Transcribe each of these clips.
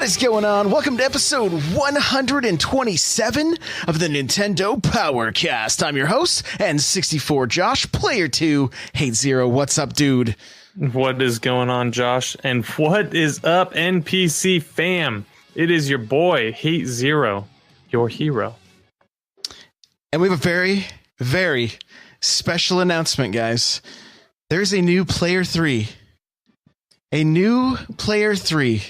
is going on? Welcome to episode 127 of the Nintendo Powercast. I'm your host, N64 Josh, player 2, Hate Zero. What's up, dude? What is going on, Josh? And what is up, NPC fam? It is your boy, Hate Zero, your hero. And we have a very, very special announcement, guys. There's a new player 3. A new player 3.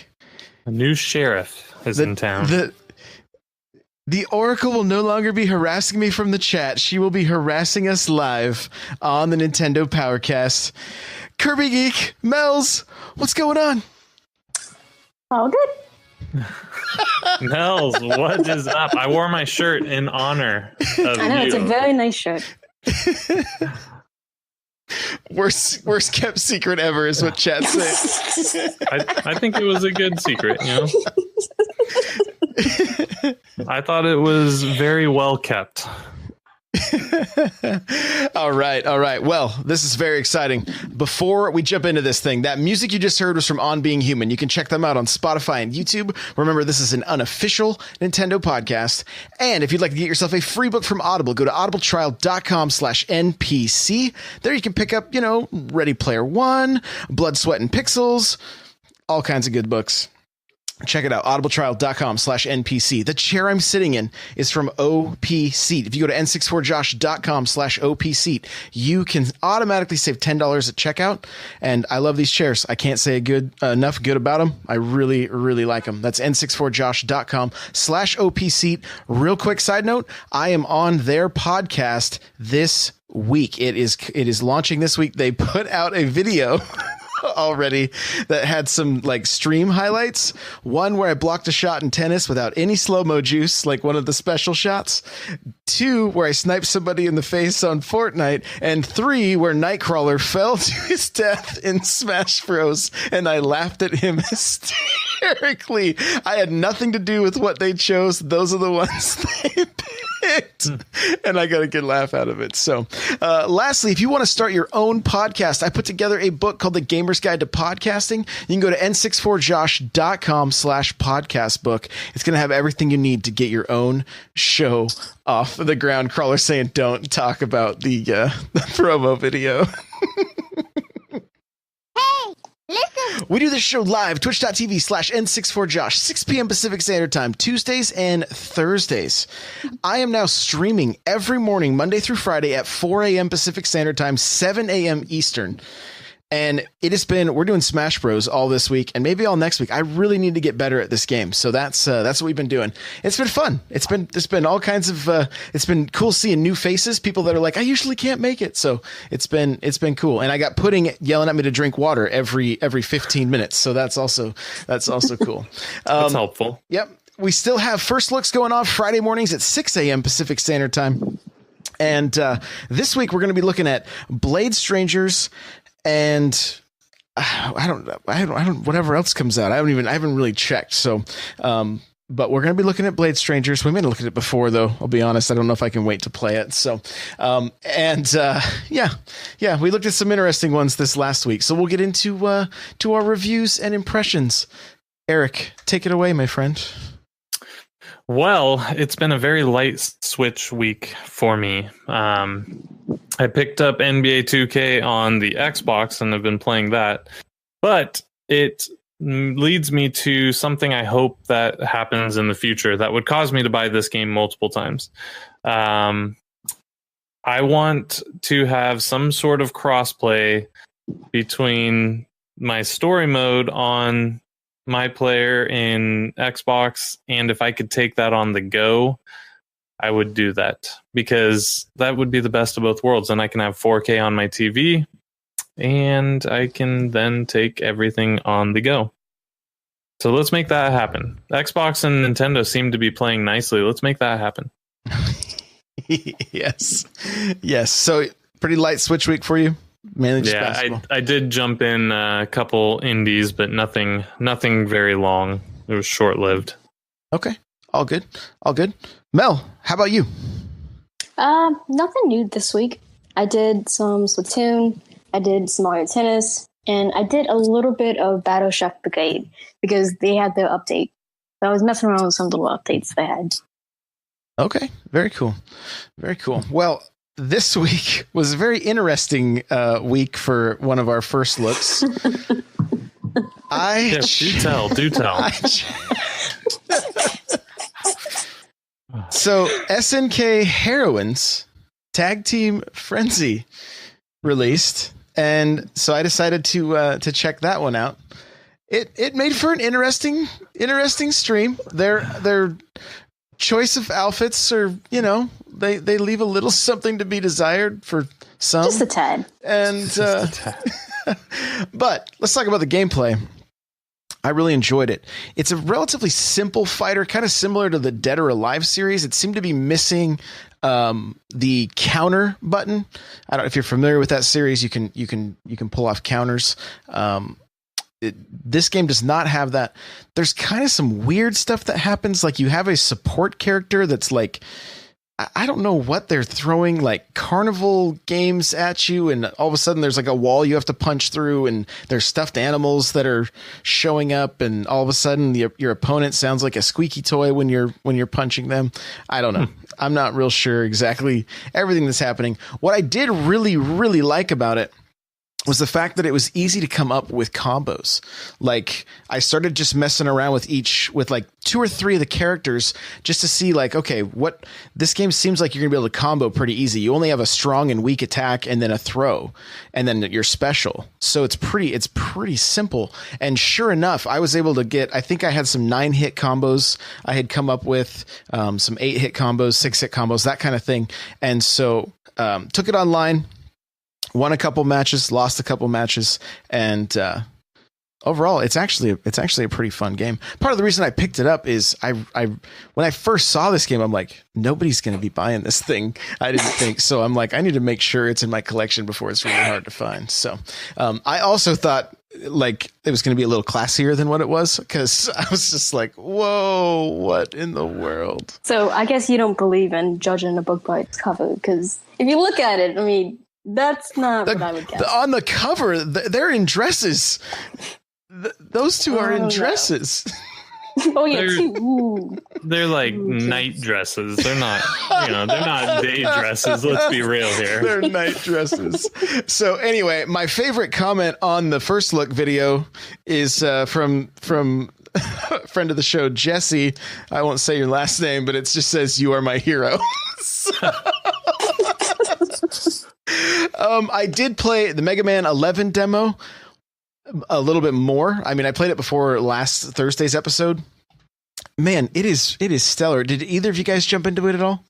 A new sheriff is in town. The Oracle will no longer be harassing me from the chat. She will be harassing us live on the Nintendo Powercast. Kirby Geek, Mel's, what's going on? All good. Mel's, what is up? I wore my shirt in honor of I know, you. it's a very nice shirt. Worst kept secret ever is what chat said. I think it was a good secret, you know? I thought it was very well kept. All right. Well, this is very exciting. Before we jump into this thing, that music you just heard was from On Being Human. You can check them out on Spotify and YouTube. Remember, this is an unofficial Nintendo podcast. And if you'd like to get yourself a free book from Audible, go to audibletrial.com/NPC. There you can pick up, Ready Player One, Blood, Sweat, and Pixels, all kinds of good books. Check it out, audibletrial.com/NPC. The chair I'm sitting in is from Opseat. If you go to n64josh.com/Opseat, you can automatically save $10 at checkout. And I love these chairs. I can't say enough good about them. I really, really like them. That's n64josh.com/Opseat. Real quick side note, I am on their podcast this week. It is launching this week. They put out a video already that had some stream highlights. One where I blocked a shot in tennis without any slow-mo juice, like one of the special shots. 2 where I sniped somebody in the face on Fortnite. And 3 where Nightcrawler fell to his death in Smash Bros. And I laughed at him hysterically. I had nothing to do with what they chose. Those are the ones they picked. And I got a good laugh out of it. So lastly, if you want to start your own podcast, I put together a book called The Gamer's Guide to Podcasting. You can go to n64josh.com/podcast book. It's going to have everything you need to get your own show off the ground. Crawler saying don't talk about the promo video. We do this show live, twitch.tv/N64Josh, 6 p.m. Pacific Standard Time, Tuesdays and Thursdays. I am now streaming every morning, Monday through Friday at 4 a.m. Pacific Standard Time, 7 a.m. Eastern. And we're doing Smash Bros. All this week and maybe all next week. I really need to get better at this game. So that's what we've been doing. It's been fun. It's been all kinds of, it's been cool seeing new faces, people that are like, I usually can't make it. So it's been cool. And I got Pudding yelling at me to drink water every 15 minutes. So that's also cool. That's helpful. Yep. We still have first looks going on Friday mornings at 6 a.m. Pacific Standard Time. And this week we're going to be looking at Blade Strangers. And I don't whatever else comes out. I haven't really checked. So, but we're going to be looking at Blade Strangers. We may look at it before, though. I'll be honest. I don't know if I can wait to play it. So, yeah, we looked at some interesting ones this last week. So we'll get into our reviews and impressions. Eric, take it away, my friend. Well, it's been a very light Switch week for me. I picked up NBA 2K on the Xbox and have been playing that. But it leads me to something I hope that happens in the future that would cause me to buy this game multiple times. I want to have some sort of crossplay between my story mode on my player in Xbox, and if I could take that on the go, I would do that, because that would be the best of both worlds. And I can have 4K on my TV, and I can then take everything on the go. So let's make that happen. Xbox and Nintendo seem to be playing nicely. Let's make that happen. Yes. So pretty light Switch week for you. Mainly just basketball. I did jump in a couple indies, but nothing very long. It was short-lived. Okay. All good. Mel, how about you? Nothing new this week. I did some Splatoon, I did some Mario Tennis, and I did a little bit of Battle Chef Brigade because they had their update I was messing around with some little updates they had. Okay, very cool. Very cool. Well, this week was a very interesting week for one of our first looks. Do tell. So SNK Heroines Tag Team Frenzy released, and so I decided to check that one out. It made for an interesting stream. Their choice of outfits are, they leave a little something to be desired for some. Just a tad. And but let's talk about the gameplay. I really enjoyed it. It's a relatively simple fighter, kind of similar to the Dead or Alive series. It seemed to be missing the counter button. I don't know if you're familiar with that series. You can pull off counters. This game does not have that. There's kind of some weird stuff that happens. Like you have a support character that's like, I don't know what they're throwing, like carnival games at you, and all of a sudden there's like a wall you have to punch through, and there's stuffed animals that are showing up, and all of a sudden your opponent sounds like a squeaky toy when you're punching them. I don't know. I'm not real sure exactly everything that's happening. What I did really, really like about it was the fact that it was easy to come up with combos. Like I started just messing around with like 2 or 3 of the characters just to see like, okay, what this game seems like you're gonna be able to combo pretty easy. You only have a strong and weak attack and then a throw and then you're special. So it's pretty simple. And sure enough, I was able to get, I think I had some 9-hit combos I had come up with, some 8-hit combos, 6-hit combos, that kind of thing. And so took it online, won a couple matches, lost a couple matches, and overall, it's actually a pretty fun game. Part of the reason I picked it up is I when I first saw this game, I'm like, nobody's going to be buying this thing. I didn't think so. I'm like, I need to make sure it's in my collection before it's really hard to find. So I also thought like it was going to be a little classier than what it was, because I was just like, whoa, what in the world? So I guess you don't believe in judging a book by its cover, because if you look at it, I mean, that's not what I would guess. On the cover, they're in dresses. Those two are in dresses. Oh yeah, two. They're like night dresses. They're not, they're not day dresses. Let's be real here. They're night dresses. So anyway, my favorite comment on the first look video is from a friend of the show, Jesse. I won't say your last name, but it just says, "You are my hero." I did play the Mega Man 11 demo a little bit more. I mean, I played it before last Thursday's episode. Man, it is stellar. Did either of you guys jump into it at all?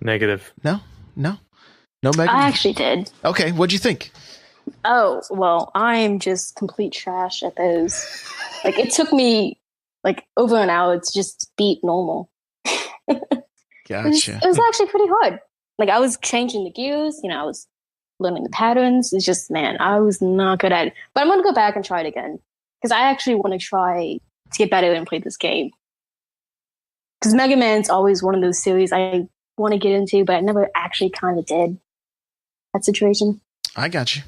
Negative. No Mega Man? I actually did. Okay, what'd you think? Oh, well, I'm just complete trash at those. Like, it took me like over an hour to just beat normal. Gotcha. It was actually pretty hard. Like, I was changing the gears, I was learning the patterns. It's just, man, I was not good at it. But I'm going to go back and try it again, because I actually want to try to get better and play this game. Because Mega Man's always one of those series I want to get into, but I never actually kind of did. That situation. I got you.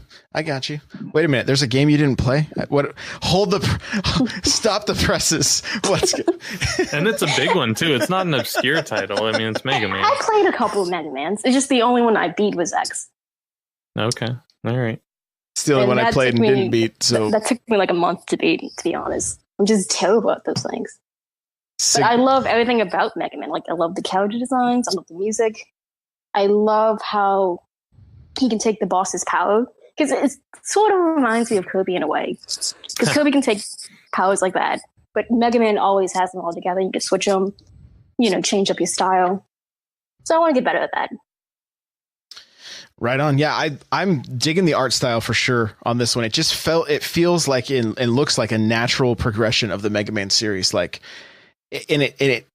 Wait a minute. There's a game you didn't play? What? Stop the presses. What's good? And it's a big one too. It's not an obscure title. I mean, it's Mega Man. I played a couple of Mega Mans. It's just the only one I beat was X. Okay. All right. It's the only one I played and didn't beat. So that took me like a month to beat, to be honest. I'm just terrible at those things. But I love everything about Mega Man. Like, I love the character designs. I love the music. I love how he can take the boss's power, because it sort of reminds me of Kirby in a way. Because Kirby can take powers like that, but Mega Man always has them all together. You can switch them, change up your style. So I want to get better at that. Right on. Yeah, I'm digging the art style for sure on this one. It feels like and looks like a natural progression of the Mega Man series. Like, it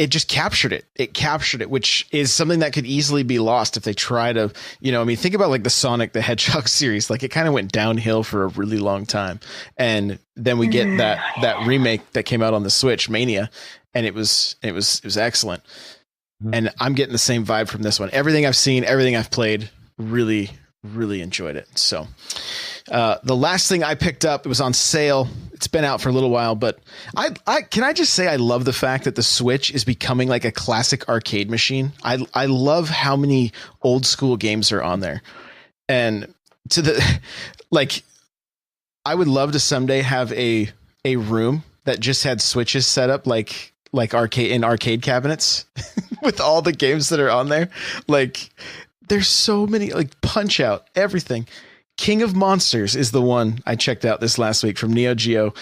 just captured it. It captured it, which is something that could easily be lost if they try to, think about like the Sonic the Hedgehog series. Like, it kind of went downhill for a really long time. And then we get that remake that came out on the Switch, Mania, and it was excellent. Mm-hmm. And I'm getting the same vibe from this one. Everything I've seen, everything I've played, really, really enjoyed it. So The last thing I picked up, it was on sale. It's been out for a little while, but I can I just say I love the fact that the Switch is becoming like a classic arcade machine. I love how many old school games are on there. And to the like, I would love to someday have a room that just had Switches set up like arcade cabinets with all the games that are on there. Like, there's so many, like Punch Out, everything. King of Monsters is the one I checked out this last week from Neo Geo.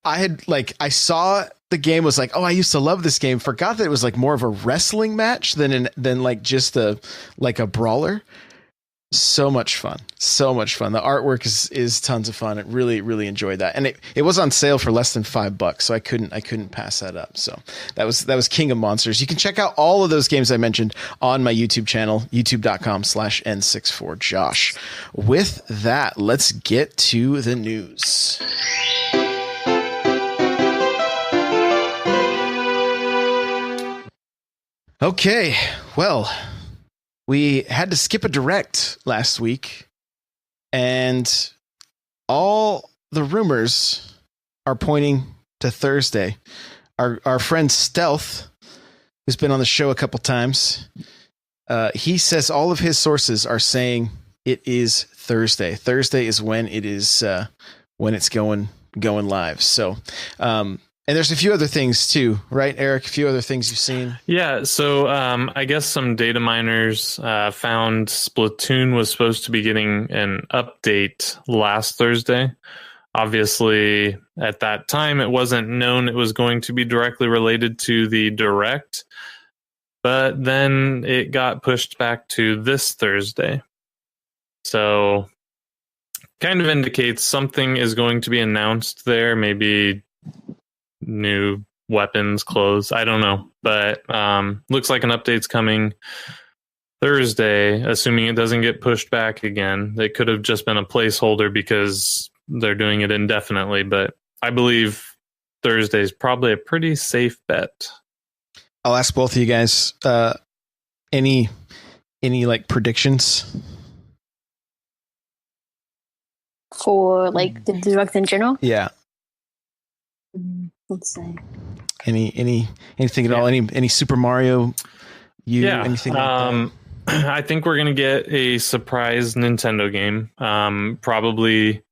I saw the game, was like, oh, I used to love this game. Forgot that it was like more of a wrestling match than like just a brawler. So much fun. So much fun. The artwork is tons of fun. I really, really enjoyed that. And it was on sale for less than $5, so I couldn't pass that up. So that was King of Monsters. You can check out all of those games I mentioned on my YouTube channel, youtube.com/N64Josh. With that, let's get to the news. Okay, well, we had to skip a direct last week, and all the rumors are pointing to Thursday. Our friend Stealth, who's been on the show a couple times, he says all of his sources are saying it is Thursday. Thursday is when it is when it's going live. So, and there's a few other things too, right, Eric? A few other things you've seen. Yeah. So I guess some data miners found Splatoon was supposed to be getting an update last Thursday. Obviously, at that time, it wasn't known it was going to be directly related to the direct, but then it got pushed back to this Thursday. So kind of indicates something is going to be announced there, maybe new weapons, clothes, I don't know, but looks like an update's coming Thursday, assuming it doesn't get pushed back again. It could have just been a placeholder because they're doing it indefinitely, but I believe Thursday is probably a pretty safe bet. I'll ask both of you guys, any like predictions for like the direct in general? Yeah. Let's see. Anything at all? Any Super Mario? Anything like that? I think we're gonna get a surprise Nintendo game. Probably,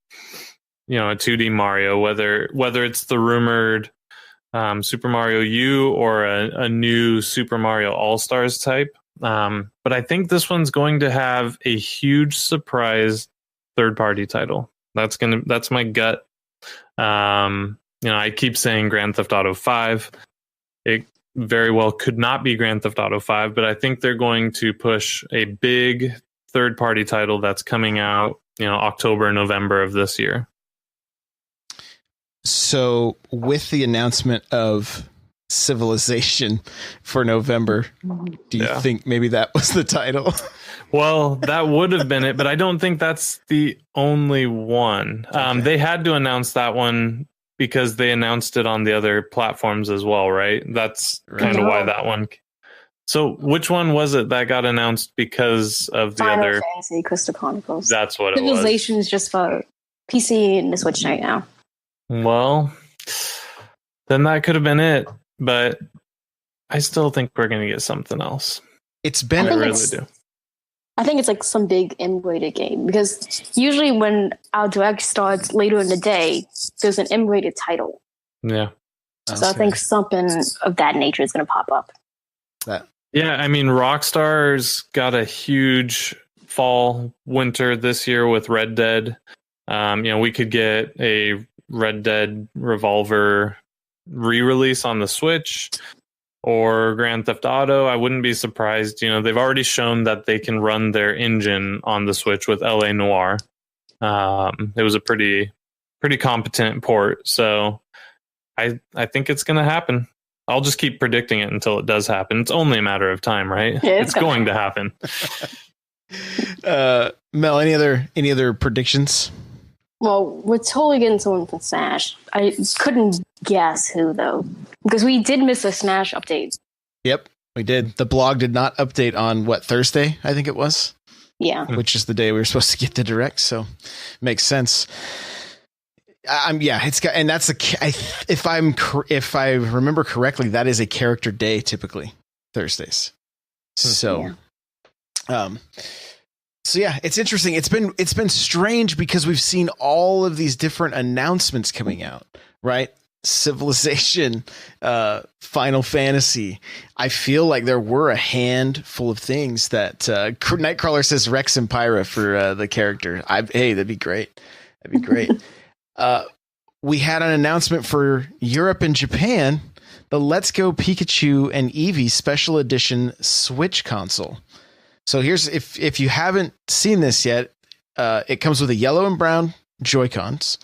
a 2D Mario. Whether it's the rumored Super Mario U or a new Super Mario All Stars type. But I think this one's going to have a huge surprise third party title. That's my gut. I keep saying Grand Theft Auto 5. It very well could not be Grand Theft Auto 5, but I think they're going to push a big third-party title that's coming out, October, November of this year. So with the announcement of Civilization for November, do you think maybe that was the title? Well, that would have been it, but I don't think that's the only one. Okay. They had to announce that one because they announced it on the other platforms as well, right? That's kind of why that one. So which one was it that got announced because of the Final other? Fantasy Crystal Chronicles. That's what it was. Civilization is just for PC and the Switch right now. Well, then that could have been it, but I still think we're going to get something else. It's been I really do. I think it's like some big M-rated game because usually when our direct starts later in the day, there's an M-rated title. Yeah. So I think something of that nature is going to pop up. Yeah, I mean, Rockstar's got a huge fall, winter this year with Red Dead. We could get a Red Dead Revolver re-release on the Switch. Or Grand Theft Auto, I wouldn't be surprised. They've already shown that they can run their engine on the Switch with LA Noire. It was a pretty competent port, so I think it's going to happen. I'll just keep predicting it until it does happen. It's only a matter of time, right? Yeah, it's going to happen. Mel, any other predictions? Well, we're totally getting someone from Smash. I couldn't guess who, though, because we did miss a Smash update. Yep, we did. The blog did not update on Thursday, I think it was. Yeah. which is the day we were supposed to get the direct. So makes sense. It's got, and that's if I remember correctly, that is a character day typically Thursdays. So, it's interesting. It's been strange because we've seen all of these different announcements coming out, right? Civilization, Final Fantasy. I feel like there were a handful of things that Nightcrawler says Rex and Pyra for the character. Hey, that'd be great. That'd be great. We had an announcement for Europe and Japan, the Let's Go Pikachu and Eevee Special Edition Switch console. So here's, if you haven't seen this yet, it comes with a yellow and brown Joy-Cons,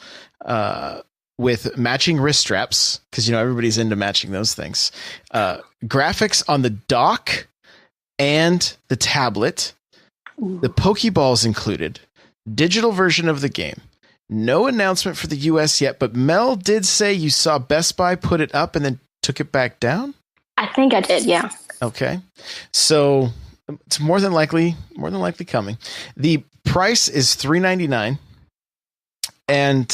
with matching wrist straps, because everybody's into matching those things. Graphics on the dock and the tablet. The Pokeballs included. Digital version of the game. No announcement for the US yet, but Mel did say you saw Best Buy put it up and then took it back down? I think I did, yeah. Okay. So it's more than likely coming. The price is $399. And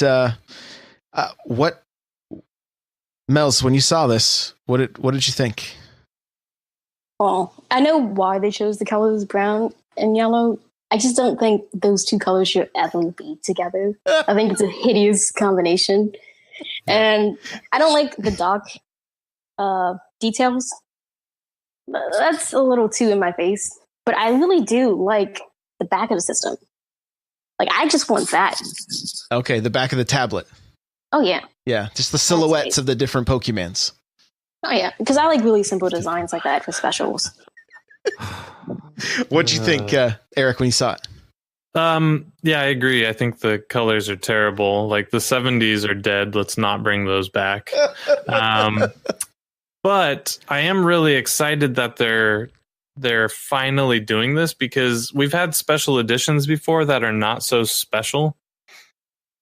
what, Mels, when you saw this, what did you think? Well, I know why they chose the colors brown and yellow. I just don't think those two colors should ever be together. I think it's a hideous combination. And I don't like the dock details. That's a little too in my face. But I really do like the back of the system. Like, I just want that. Okay, the back of the tablet. Oh, yeah. Yeah, just the silhouettes of the different Pokemons. Oh, yeah, because I like really simple designs like that for specials. What'd you think, Eric, when you saw it? Yeah, I agree. I think the colors are terrible. Like, the 70s are dead. Let's not bring those back. But I am really excited that they're finally doing this, because we've had special editions before that are not so special.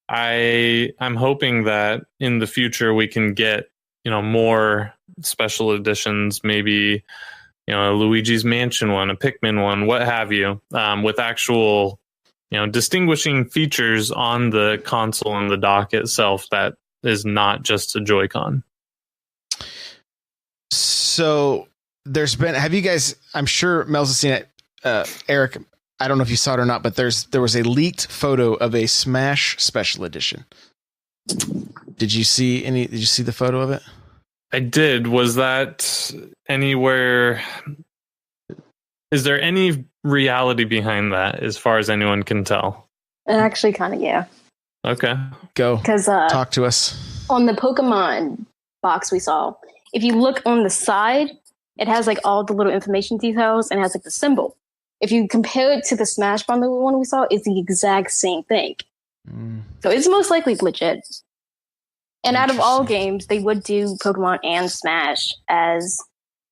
I'm hoping that in the future we can get, more special editions, maybe, a Luigi's Mansion one, a Pikmin one, what have you, with actual, distinguishing features on the console and the dock itself that is not just a Joy-Con. So there's been, have you guys, I'm sure Mel's has seen it, Eric, I don't know if you saw it or not, but there was a leaked photo of a Smash Special Edition. Did you see the photo of it? I did. Was that anywhere? Is there any reality behind that, as far as anyone can tell? Actually, kind of, yeah. Okay. Go. Because talk to us. On the Pokemon box we saw, if you look on the side, it has like all the little information details and it has like the symbol. If you compare it to the Smash Bundle one we saw, it's the exact same thing. So it's most likely legit. And out of all games, they would do Pokemon and Smash as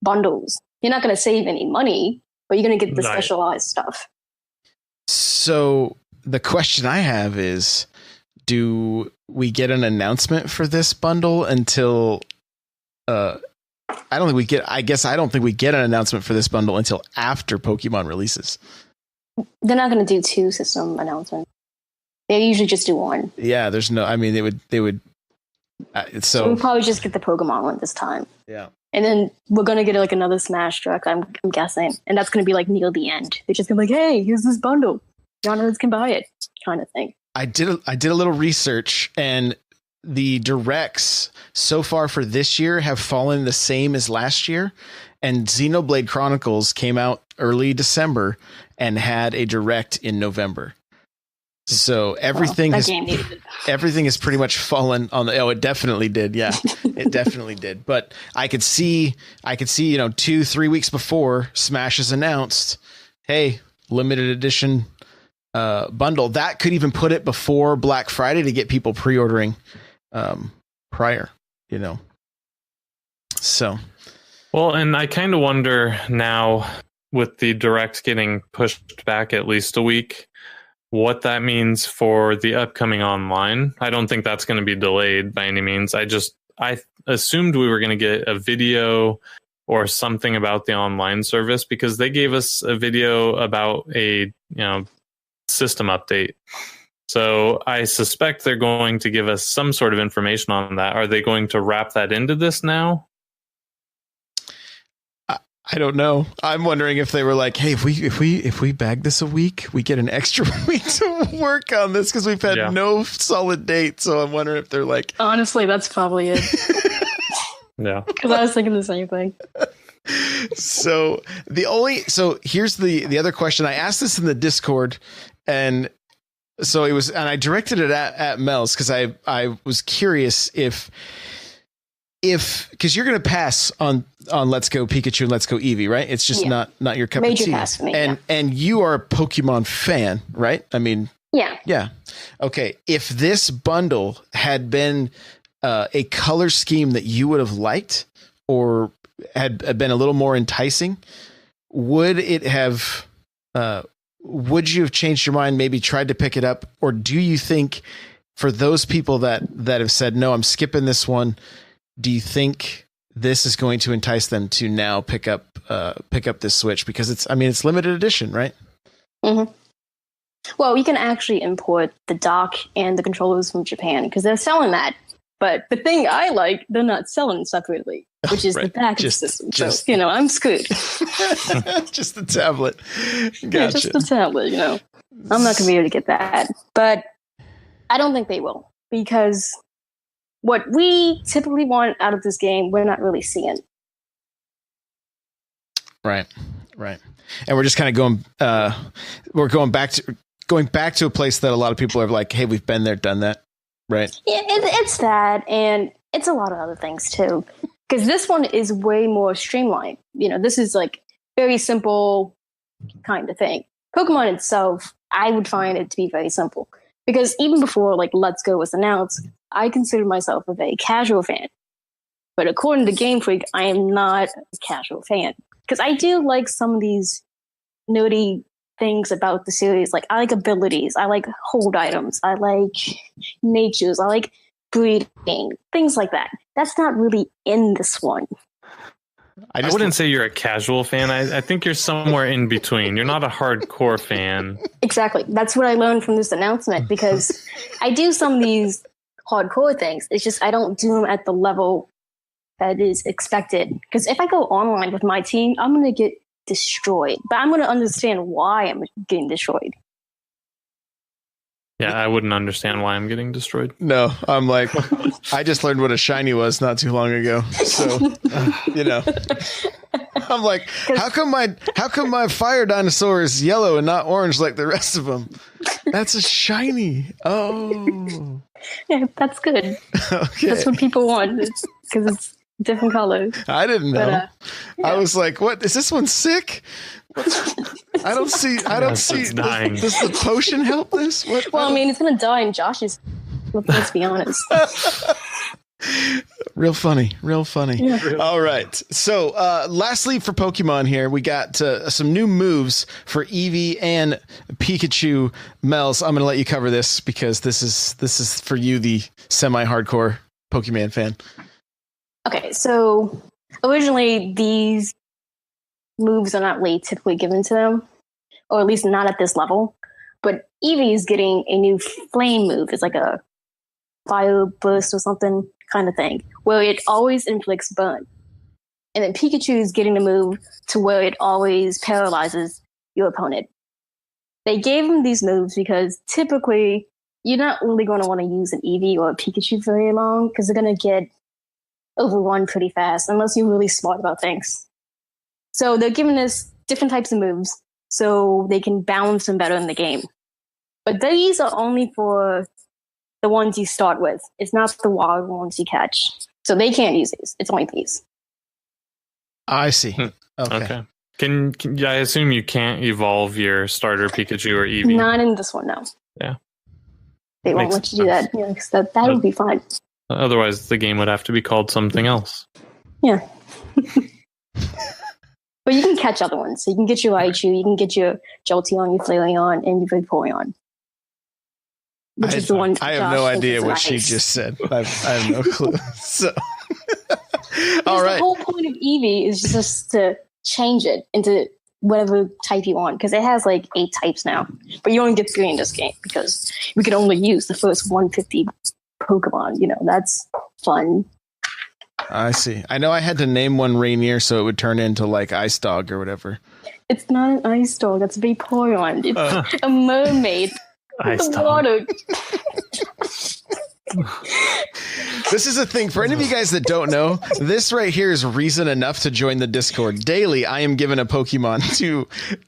bundles. You're not going to save any money, but you're going to get the specialized stuff. So the question I have is, do we get an announcement for this bundle until... I don't think we get an announcement for this bundle until after Pokemon releases. They're not going to do 2 system announcements. They usually just do 1. Yeah, there's no, I mean, they would. So we'll probably just get the Pokemon one this time. Yeah. And then we're going to get like another Smash truck, I'm guessing. And that's going to be like near the end. They're just going to be like, hey, here's this bundle. Genres can buy it, kind of thing. I did a little research, and the directs so far for this year have fallen the same as last year. And Xenoblade Chronicles came out early December and had a direct in November. So everything is pretty much fallen on the, it definitely did. Yeah, it definitely did. But I could see, 2-3 weeks before Smash is announced, hey, limited edition bundle. That could even put it before Black Friday to get people pre-ordering prior, so. Well, and I kind of wonder now, with the direct getting pushed back at least a week, what that means for the upcoming online. I don't think that's going to be delayed by any means. I assumed we were going to get a video or something about the online service, because they gave us a video about a system update. So I suspect they're going to give us some sort of information on that. Are they going to wrap that into this now? I don't know. I'm wondering if they were like, hey, if we bag this a week, we get an extra week to work on this because we've had no solid date. So I'm wondering if they're like, honestly, that's probably it. Yeah, because I was thinking the same thing. So here's the other question. I asked this in the Discord, and so it was, and I directed it at Mel's because I was curious if because you're going to pass on Let's Go Pikachu and Let's Go Eevee, right? It's just not your cup Major of tea. Pass for me, and you are a Pokemon fan, right? I mean, yeah. Okay, if this bundle had been a color scheme that you would have liked or had been a little more enticing, would it have? Would you have changed your mind? Maybe tried to pick it up, or do you think for those people that have said no, I'm skipping this one? Do you think this is going to entice them to now pick up this Switch because it's limited edition, right? Mm-hmm. Well, you can actually import the dock and the controllers from Japan because they're selling that. But the thing I like, they're not selling separately, which is the back of the system. So, I'm screwed. Just the tablet. Gotcha. Yeah, just the tablet, I'm not going to be able to get that. But I don't think they will because what we typically want out of this game, we're not really seeing. Right. And we're just kind of going back to a place that a lot of people are like, hey, we've been there, done that. Right. Yeah, it's that. And it's a lot of other things too. Because this one is way more streamlined. This is like very simple kind of thing. Pokemon itself, I would find it to be very simple. Because even before like Let's Go was announced, I consider myself a very casual fan. But according to Game Freak, I am not a casual fan. Because I do like some of these nerdy things about the series. Like, I like abilities. I like hold items. I like natures. I like breeding. Things like that. That's not really in this one. I wouldn't say you're a casual fan. I think you're somewhere in between. You're not a hardcore fan. Exactly. That's what I learned from this announcement because I do some of these hardcore things. It's just I don't do them at the level that is expected. Because if I go online with my team, I'm going to get destroyed. But I'm going to understand why I'm getting destroyed. Yeah, I wouldn't understand why I'm getting destroyed. No, I'm like, I just learned what a shiny was not too long ago. So, I'm like, how come my fire dinosaur is yellow and not orange like the rest of them? That's a shiny. Oh, yeah, that's good. Okay. That's what people want because it's different colors. I didn't know. But, yeah. I was like, what is this one sick? I don't see. Does the potion help this? Well, I mean, it's gonna die in Josh's. Let's be honest. Real funny. Yeah. All right. So, lastly, for Pokemon here, we got some new moves for Eevee and Pikachu. Mels, I'm going to let you cover this because this is for you, the semi-hardcore Pokemon fan. Okay. So originally, these moves are not really typically given to them, or at least not at this level. But Eevee is getting a new flame move. It's like a fire burst or something kind of thing, where it always inflicts burn. And then Pikachu is getting the move to where it always paralyzes your opponent. They gave him these moves because typically you're not really going to want to use an Eevee or a Pikachu very long because they're going to get overrun pretty fast unless you're really smart about things. So they're giving us different types of moves so they can balance them better in the game. But these are only for the ones you start with. It's not the wild ones you catch. So they can't use these. It's only these. I see. Okay. Can I assume you can't evolve your starter Pikachu or Eevee? Not in this one, no. Yeah. They won't let you do that. Yeah, because that would be fine. Otherwise, the game would have to be called something else. Yeah. But you can catch other ones. So you can get your Raichu, you can get your Jolteon, your Flareon, and your Vaporeon. Which is the one I have no idea what she just said. I have no clue. So, all right. The whole point of Eevee is just to change it into whatever type you want, because it has like 8 types now. But you only get 3 in this game because we can only use the first 150 Pokemon. That's fun. I see. I know I had to name one Rainier so it would turn into like Ice Dog or whatever. It's not an ice dog. That's a Vaporeon. It's a mermaid. Ice the dog. water. This is a thing for any of you guys that don't know. This right here is reason enough to join the Discord. Daily, I am given a Pokemon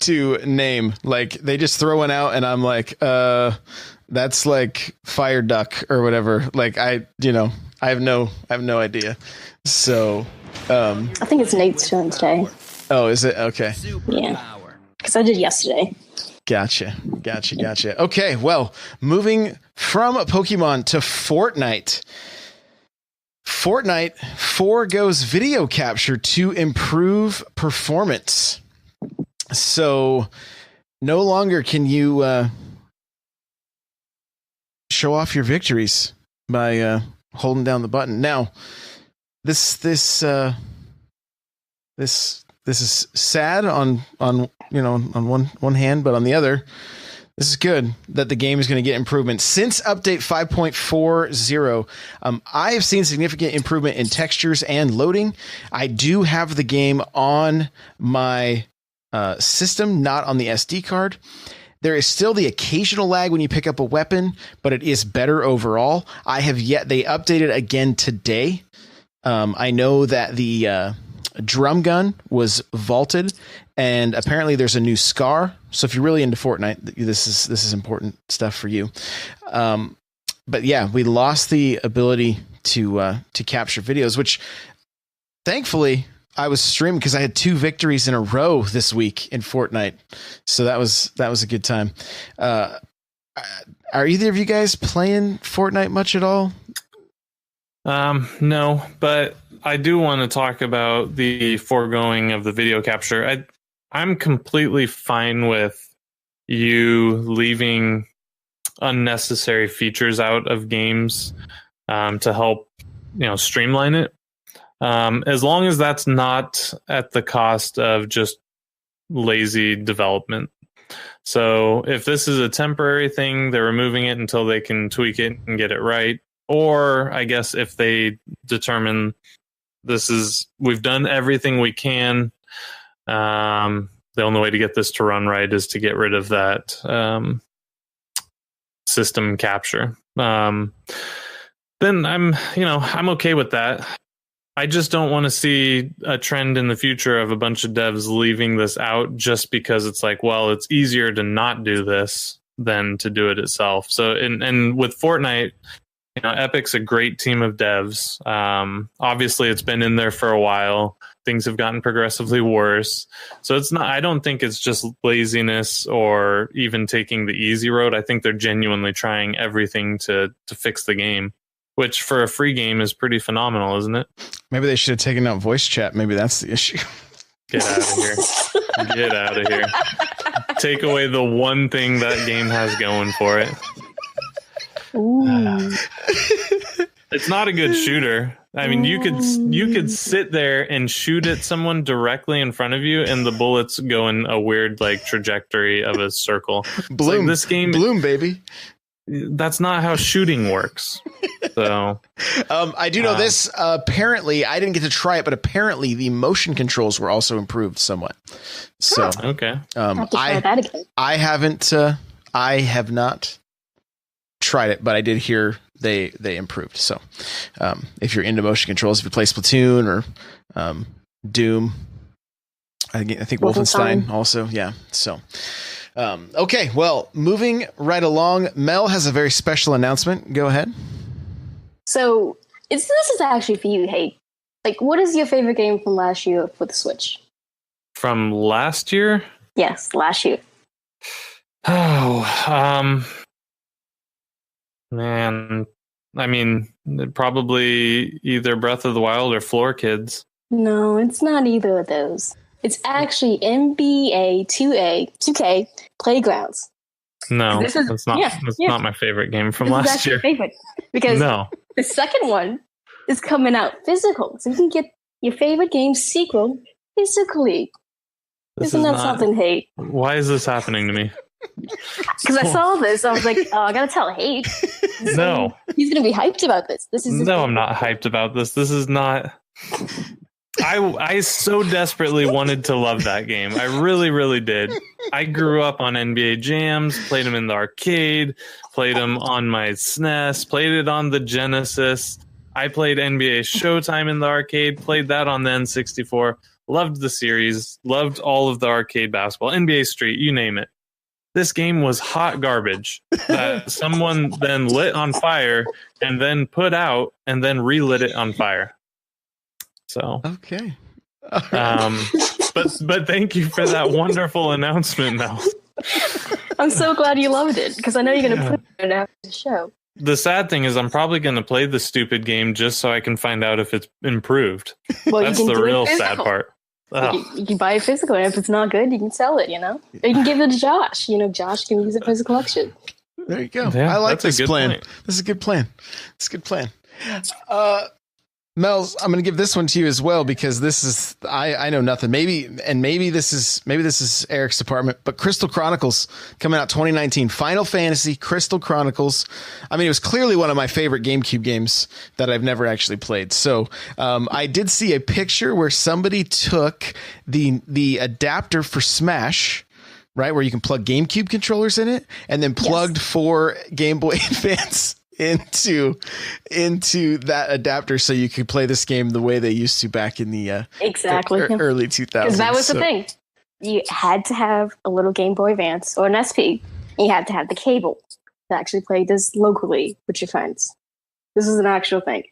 to name. Like they just throw one out, and I'm like, that's like Fire Duck or whatever. Like I have no idea. So, I think it's Nate's turn today. Oh, is it? Okay. Yeah, because I did yesterday. Gotcha. Okay, well, moving from Pokemon to Fortnite. Fortnite forgoes video capture to improve performance. So no longer can you show off your victories by holding down the button. Now, this is sad on one hand, but on the other, this is good that the game is going to get improvement. Since update 5.40, I have seen significant improvement in textures and loading. I do have the game on my system, not on the SD card. There is still the occasional lag when you pick up a weapon, but it is better overall. They updated again today. I know that the drum gun was vaulted, and apparently there's a new scar. So if you're really into Fortnite, this is important stuff for you. But yeah, we lost the ability to capture videos, which thankfully I was streaming because I had 2 victories in a row this week in Fortnite. So that was a good time. Are either of you guys playing Fortnite much at all? No, but I do want to talk about the foregoing of the video capture. I'm completely fine with you leaving unnecessary features out of games to help, streamline it. As long as that's not at the cost of just lazy development. So if this is a temporary thing, they're removing it until they can tweak it and get it right. Or I guess if they determine we've done everything we can, the only way to get this to run right is to get rid of that system capture. Then I'm okay with that. I just don't want to see a trend in the future of a bunch of devs leaving this out just because it's like, well, it's easier to not do this than to do it itself. So, and with Fortnite, Epic's a great team of devs. Obviously, it's been in there for a while. Things have gotten progressively worse. So I don't think it's just laziness or even taking the easy road. I think they're genuinely trying everything to fix the game, which for a free game is pretty phenomenal, isn't it? Maybe they should have taken out voice chat. Maybe that's the issue. Get out of here. Get out of here. Take away the one thing that game has going for it. Ooh. It's not a good shooter. I mean, you could sit there and shoot at someone directly in front of you, and the bullets go in a weird trajectory of a circle. Bloom, this game, bloom, baby. That's not how shooting works. So, I do know this. Apparently, I didn't get to try it, but apparently the motion controls were also improved somewhat. So, okay. I have not tried it, but I did hear they improved. So if you're into motion controls, if you play Splatoon or Doom, I think Wolfenstein also. Yeah. So okay, well, moving right along, Mel has a very special announcement. Go ahead. So this is actually for you, Hey. Like, what is your favorite game from last year for the Switch? From last year? Yes, last year. Oh, man, I mean, probably either Breath of the Wild or Floor Kids. No, it's not either of those. It's actually NBA 2K Playgrounds. No, it's not. It's not my favorite game from last year. Favorite because the second one is coming out physical, so you can get your favorite game's sequel physically. Isn't that something, Hate? Why is this happening to me? Because I saw this, I was like, oh, I gotta tell Hate. No. He's gonna be hyped about this. No, I'm not hyped about this. This is not... I so desperately wanted to love that game. I really, really did. I grew up on NBA Jams, played them in the arcade, played them on my SNES, played it on the Genesis. I played NBA Showtime in the arcade, played that on the N64. Loved the series, loved all of the arcade basketball, NBA Street, you name it. This game was hot garbage that someone then lit on fire and then put out and then relit it on fire. So okay. But thank you for that wonderful announcement, Mel. I'm so glad you loved it because I know you're gonna put it after the show. The sad thing is I'm probably going to play the stupid game just so I can find out if it's improved. Well, that's the real sad part. You can buy it physical, and if it's not good, you can sell it, Or you can give it to Josh. Josh can use it for his collection. There you go. Yeah, I like this plan. Point. This is a good plan. It's a good plan. Mel's, I'm going to give this one to you as well because this is I know nothing. Maybe this is Eric's department, but Crystal Chronicles coming out 2019. Final Fantasy Crystal Chronicles. I mean, it was clearly one of my favorite GameCube games that I've never actually played. So I did see a picture where somebody took the adapter for Smash, right, where you can plug GameCube controllers in it, and then plugged 4 Game Boy Advance into that adapter so you could play this game the way they used to back in the early 2000s. Because that was the thing. You had to have a little Game Boy Advance or an SP. And you had to have the cable to actually play this locally with your friends. This is an actual thing.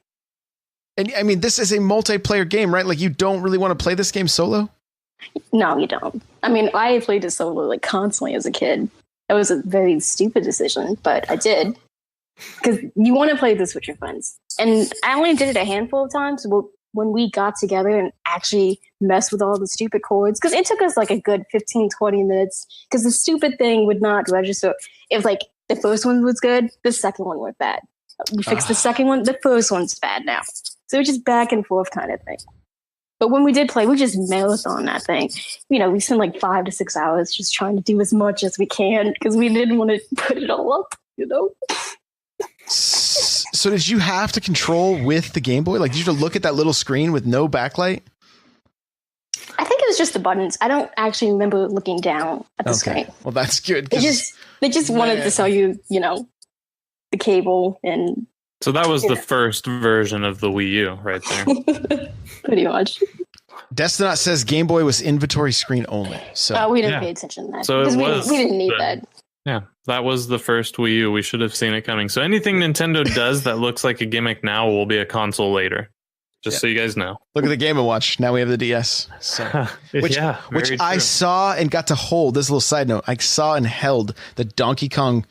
And I mean, this is a multiplayer game, right? Like, you don't really want to play this game solo? No, you don't. I mean, I played it solo like constantly as a kid. It was a very stupid decision, but I did. Because you want to play this with your friends. And I only did it a handful of times when we got together and actually messed with all the stupid chords. Because it took us like a good 15, 20 minutes. Because the stupid thing would not register. If like the first one was good, the second one was bad. We fixed the second one, the first one's bad now. So it's just back and forth kind of thing. But when we did play, we just marathon that thing. We spent like 5 to 6 hours just trying to do as much as we can. Because we didn't want to put it all up, So did you have to control with the Game Boy? Like, did you have to look at that little screen with no backlight? I think it was just the buttons. I don't actually remember looking down at the screen. Well, that's good. They just wanted to sell you, the cable and. So that was the first version of the Wii U right there. Pretty much. Destinot says Game Boy was inventory screen only. So we didn't pay attention to that. So because we didn't need that. Yeah, that was the first Wii U. We should have seen it coming. So anything Nintendo does that looks like a gimmick now will be a console later. Just so you guys know. Look at the Game & Watch. Now we have the DS. So, which I saw and got to hold. This little side note. I saw and held the Donkey Kong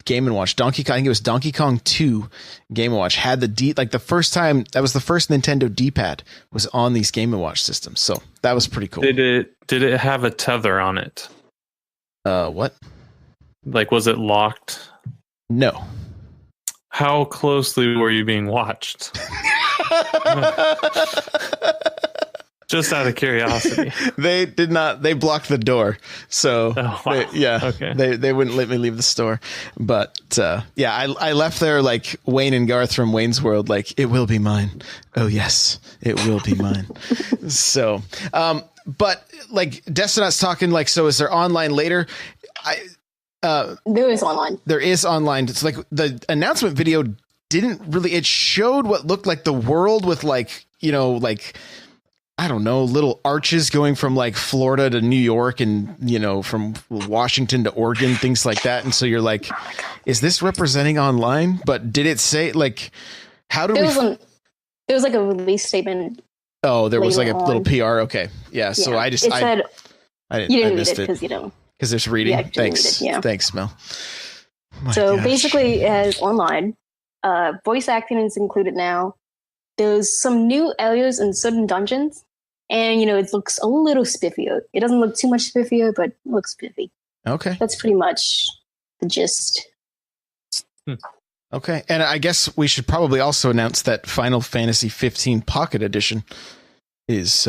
Game & Watch. I think it was Donkey Kong 2 Game & Watch. Had the first time, that was the first Nintendo D-pad was on these Game & Watch systems. So that was pretty cool. Did it have a tether on it? What? Like, was it locked? No. How closely were you being watched? Just out of curiosity. They did not. They blocked the door. So, they wouldn't let me leave the store. But, I left there like Wayne and Garth from Wayne's World, like, it will be mine. Oh, yes, it will be mine. So, but like Destinot's talking like, so is there online later? There is online. There is online. It's like the announcement video didn't really, it showed what looked like the world with like, I don't know, little arches going from like Florida to New York and, from Washington to Oregon, things like that. And so you're like, is this representing online? But did it say like, how did there was like a release statement. Oh, there was like a little PR. Okay. Yeah. So I just, I missed it because because there's reading. Thanks. Thanks, Mel. So basically, it has online. Voice acting is included now. There's some new areas in certain dungeons. And, it looks a little spiffier. It doesn't look too much spiffier, but it looks spiffy. Okay. That's pretty much the gist. Okay. And I guess we should probably also announce that Final Fantasy 15 Pocket Edition is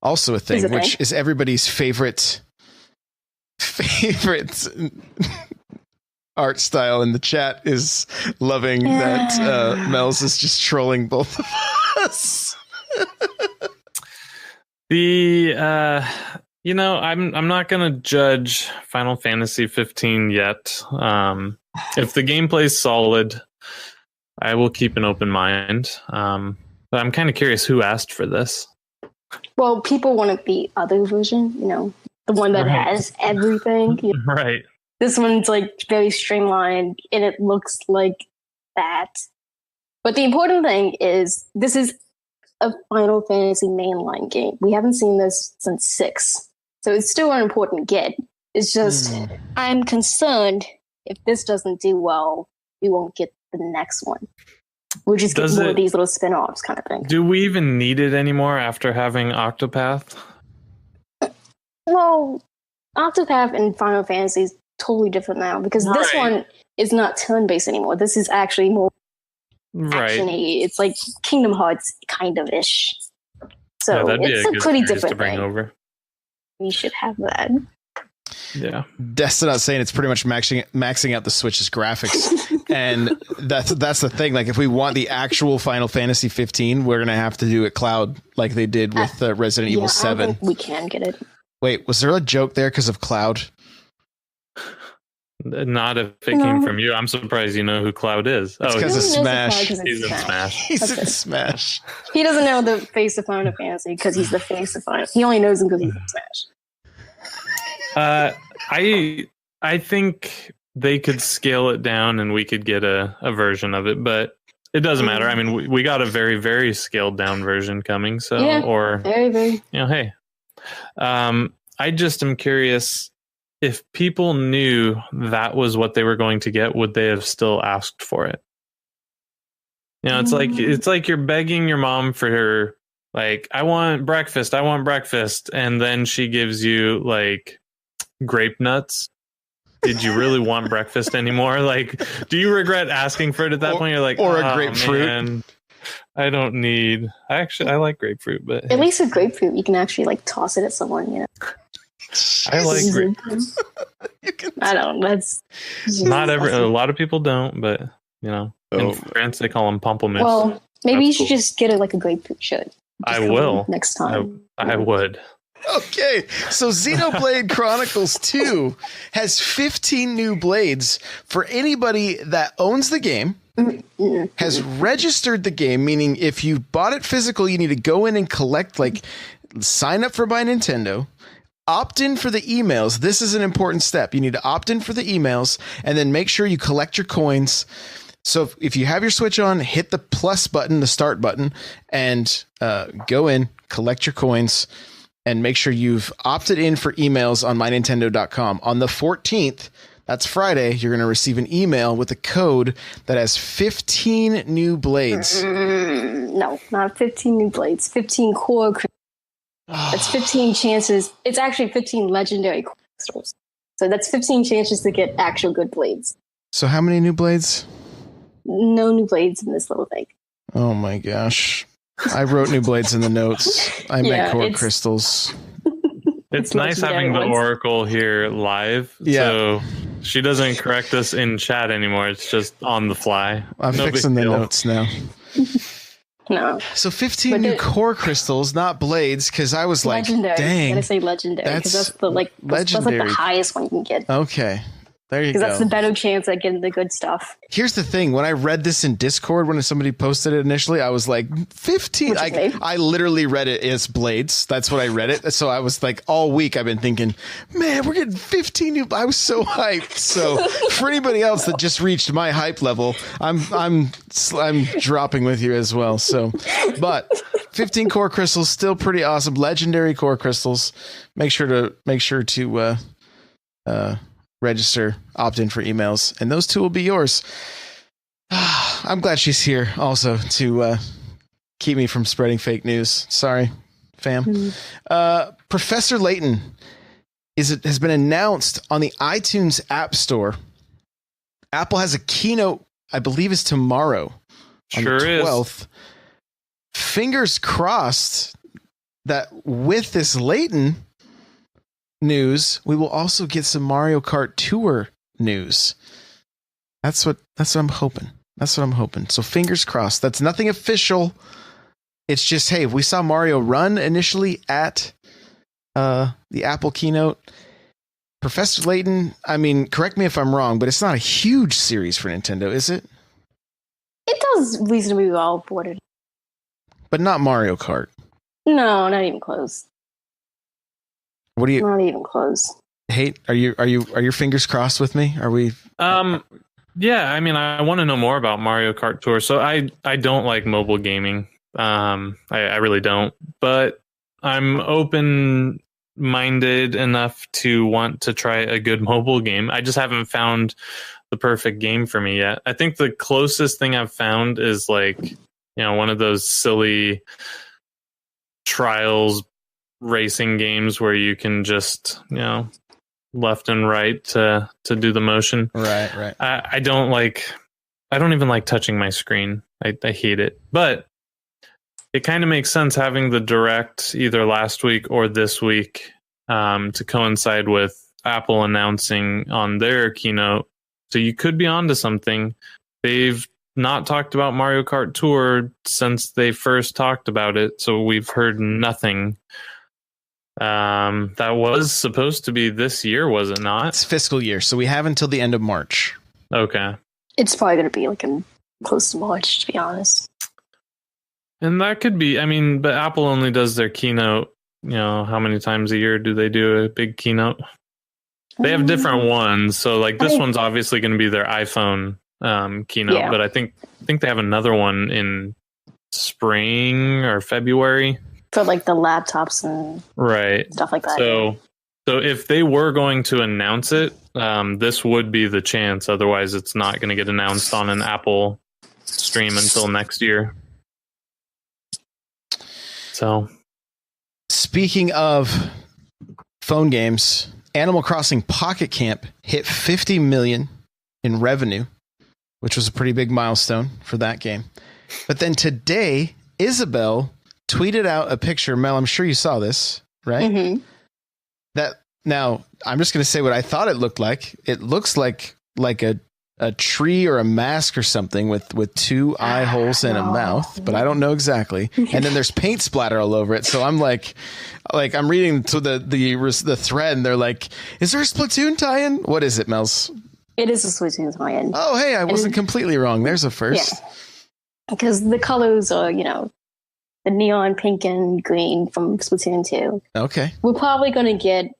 also a thing, which is everybody's favorite art style in the chat is loving that Mel's is just trolling both of us. I'm not gonna judge Final Fantasy 15 yet. If the gameplay's solid, I will keep an open mind. But I'm kind of curious who asked for this. Well, people wanted the other version, the one that has everything. Right. This one's like very streamlined and it looks like that. But the important thing is this is a Final Fantasy mainline game. We haven't seen this since 6. So it's still an important get. It's just, I'm concerned if this doesn't do well, we won't get the next one. We'll just get more of these little spin-offs kind of thing. Do we even need it anymore after having Octopath? Well, Octopath and Final Fantasy is totally different now because this one is not turn-based anymore. This is actually more action-y. It's like Kingdom Hearts kind of ish. So it's a pretty different thing. Over. We should have that. Yeah. Destina's saying it's pretty much maxing out the Switch's graphics. And that's the thing. Like, if we want the actual Final Fantasy 15, we're going to have to do it cloud like they did with Resident Evil 7. I don't think we can get it. Wait, was there a joke there because of cloud? Not if it came from you. I'm surprised you know who Cloud is. It's because of Smash. He's in Smash. He's in Smash. He doesn't know the face of Final Fantasy because he's the face of Final. He only knows him because he's in Smash. I think they could scale it down and we could get a version of it, but it doesn't matter. I mean, we got a very, very scaled down version coming. So, very, very. Hey, I just am curious if people knew that was what they were going to get, would they have still asked for it? It's like you're begging your mom for her, like, I want breakfast, and then she gives you like grape nuts. Did you really want breakfast anymore? Like, do you regret asking for it at that point? You're like, or a grapefruit. Man, I don't need. I like grapefruit, but at least with grapefruit, you can actually like toss it at someone. I like grapefruit. I don't. That's not every. A lot of people don't, but in France they call them pamplemousse. Well, maybe you should just get it like a grapefruit shirt. I will next time. I would. Okay, so Xenoblade Chronicles 2 has 15 new blades for anybody that owns the game, has registered the game, meaning if you bought it physical, you need to go in and collect, like, sign up for Buy Nintendo, opt in for the emails. This is an important step. You need to opt in for the emails and then make sure you collect your coins. So if you have your Switch on, hit the plus button, the start button, and go in, collect your coins, and make sure you've opted in for emails on mynintendo.com. On the 14th, that's Friday, you're going to receive an email with a code that has 15 new blades. No, not 15 new blades. 15 core crystals. That's 15 chances. It's actually 15 legendary crystals. So that's 15 chances to get actual good blades. So how many new blades? No new blades in this little thing. Oh my gosh. I wrote new blades in the notes. I meant core crystals. It's nice having the Oracle here live. Yeah. So she doesn't correct us in chat anymore. It's just on the fly. I'm fixing the notes now. No. So 15 new core crystals, not blades, because I was legendary. Like, dang. I'm going to say legendary, because that's the that's like the highest one you can get. Okay. There you go. Because that's the better chance at getting the good stuff. Here's the thing. When I read this in Discord, when somebody posted it initially, I was like, 15. I literally read it as blades. That's what I read it. So I was like, all week I've been thinking, man, we're getting 15 new. I was so hyped. So for anybody else that just reached my hype level, I'm dropping with you as well. So, but 15 core crystals, still pretty awesome. Legendary core crystals. Make sure to register, opt in for emails, and those two will be yours. I'm glad she's here also to keep me from spreading fake news. Sorry, fam. Professor Layton has been announced on the iTunes App Store. Apple has a keynote, I believe, is tomorrow on the 12th. Fingers crossed that with this Layton news, we will also get some Mario Kart Tour news. That's what I'm hoping. So fingers crossed. That's nothing official. It's just, hey, we saw Mario run initially at the Apple keynote. Professor Layton, I mean, correct me if I'm wrong, but it's not a huge series for Nintendo, is it? It does reasonably well for what it is. But not Mario Kart. No, not even close. What do you? Not even close. Hate? Are your fingers crossed with me? Are we? Yeah, I mean, I want to know more about Mario Kart Tour. So I don't like mobile gaming. I really don't. But I'm open-minded enough to want to try a good mobile game. I just haven't found the perfect game for me yet. I think the closest thing I've found is like, one of those silly trials racing games where you can just, left and right to do the motion. Right. I don't even like touching my screen. I hate it. But it kind of makes sense having the direct either last week or this week to coincide with Apple announcing on their keynote. So you could be onto something. They've not talked about Mario Kart Tour since they first talked about it. So we've heard nothing. That was supposed to be this year, was it not? It's fiscal year, so we have until the end of March. Okay. It's probably going to be like close to March, to be honest. And that could be, but Apple only does their keynote, how many times a year do they do a big keynote? They have different ones. So like this one's obviously going to be their iPhone keynote, but I think they have another one in spring or February. For like the laptops and stuff like that. So if they were going to announce it, this would be the chance. Otherwise, it's not going to get announced on an Apple stream until next year. So, speaking of phone games, Animal Crossing Pocket Camp hit 50 million in revenue, which was a pretty big milestone for that game. But then today, Isabel tweeted out a picture. Mel, I'm sure you saw this, right? Mm-hmm. Now, I'm just going to say what I thought it looked like. It looks like a tree or a mask or something with two eye holes and a mouth, but I don't know exactly. And then there's paint splatter all over it. So I'm like I'm reading to the thread, and they're like, "Is there a Splatoon tie-in? What is it, Mels?" It is a Splatoon tie-in. Oh, hey, I wasn't completely wrong. There's a first. Yeah, because the colors are, the neon pink and green from Splatoon 2. Okay. We're probably going to get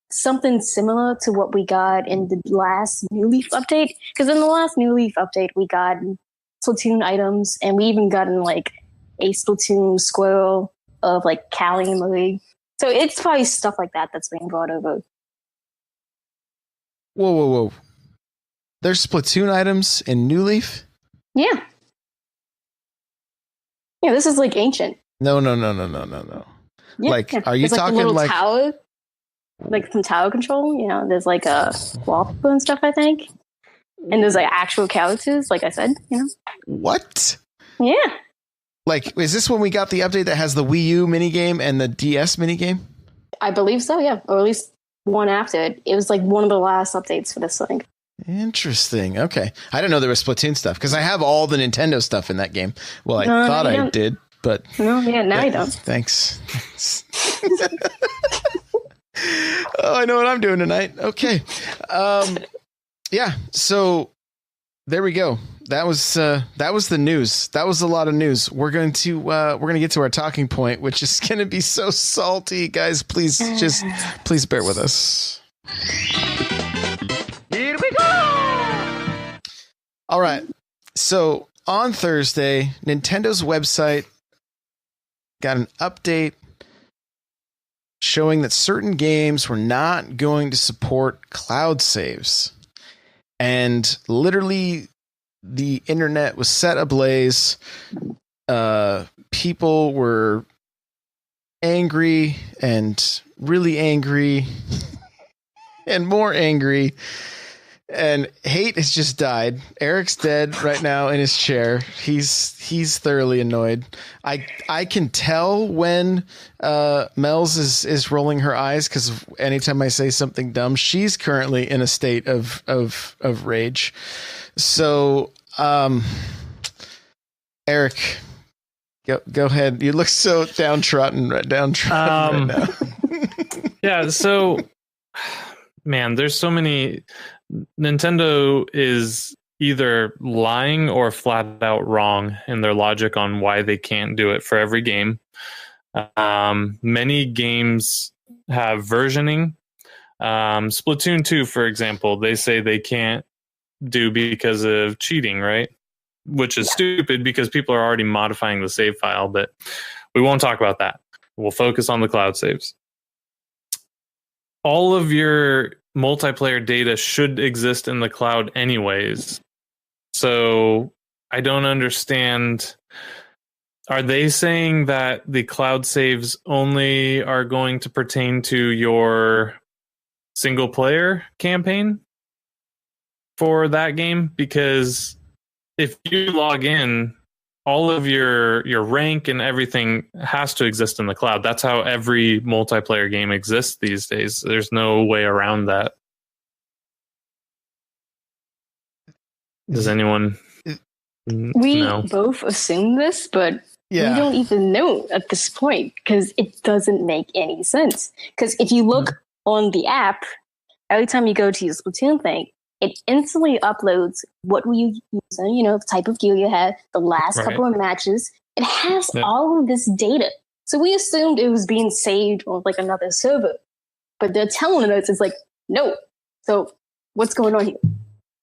something similar to what we got in the last New Leaf update. Because in the last New Leaf update, we got Splatoon items, and we even got in like a Splatoon squirrel of like Callie and Marie. So it's probably stuff like that that's being brought over. Whoa. There's Splatoon items in New Leaf? Yeah. Yeah, this is like ancient. No. Yeah, are you talking like tower? Like some tower control? There's like a wallpaper and stuff, I think. And there's like actual characters, like I said, What? Yeah. Like, is this when we got the update that has the Wii U minigame and the DS minigame? I believe so, yeah. Or at least one after it. It was like one of the last updates for this thing. Interesting. Okay. I didn't know there was Splatoon stuff because I have all the Nintendo stuff in that game. Well, I thought I did, but... No, yeah, now you don't. Thanks. Oh, I know what I'm doing tonight. Okay. Yeah, so there we go. That was the news. That was a lot of news. We're going to get to our talking point, which is going to be so salty, guys. Please bear with us. Here we go. All right. So on Thursday, Nintendo's website got an update showing that certain games were not going to support cloud saves. And literally the internet was set ablaze. People were angry and really angry and more angry. And Hate has just died. Eric's dead right now in his chair. He's thoroughly annoyed. I can tell when Mel's is rolling her eyes, because anytime I say something dumb, she's currently in a state of rage. So Eric, go ahead. You look so downtrodden right now. Yeah, so man, there's so many. Nintendo is either lying or flat out wrong in their logic on why they can't do it for every game. Many games have versioning. Splatoon 2, for example, they say they can't do because of cheating, right? Which is stupid because people are already modifying the save file, but we won't talk about that. We'll focus on the cloud saves. All of your multiplayer data should exist in the cloud anyways. So I don't understand. Are they saying that the cloud saves only are going to pertain to your single player campaign for that game? Because if you log in, all of your rank and everything has to exist in the cloud. That's how every multiplayer game exists these days. There's no way around that. Does anyone know? Both assume this, but we don't even know at this point because it doesn't make any sense. Because if you look on the app, every time you go to your Splatoon thing, it instantly uploads what were you using, the type of gear you had, the last couple of matches. It has all of this data. So we assumed it was being saved on like another server. But they're telling us it's like, no. So what's going on here?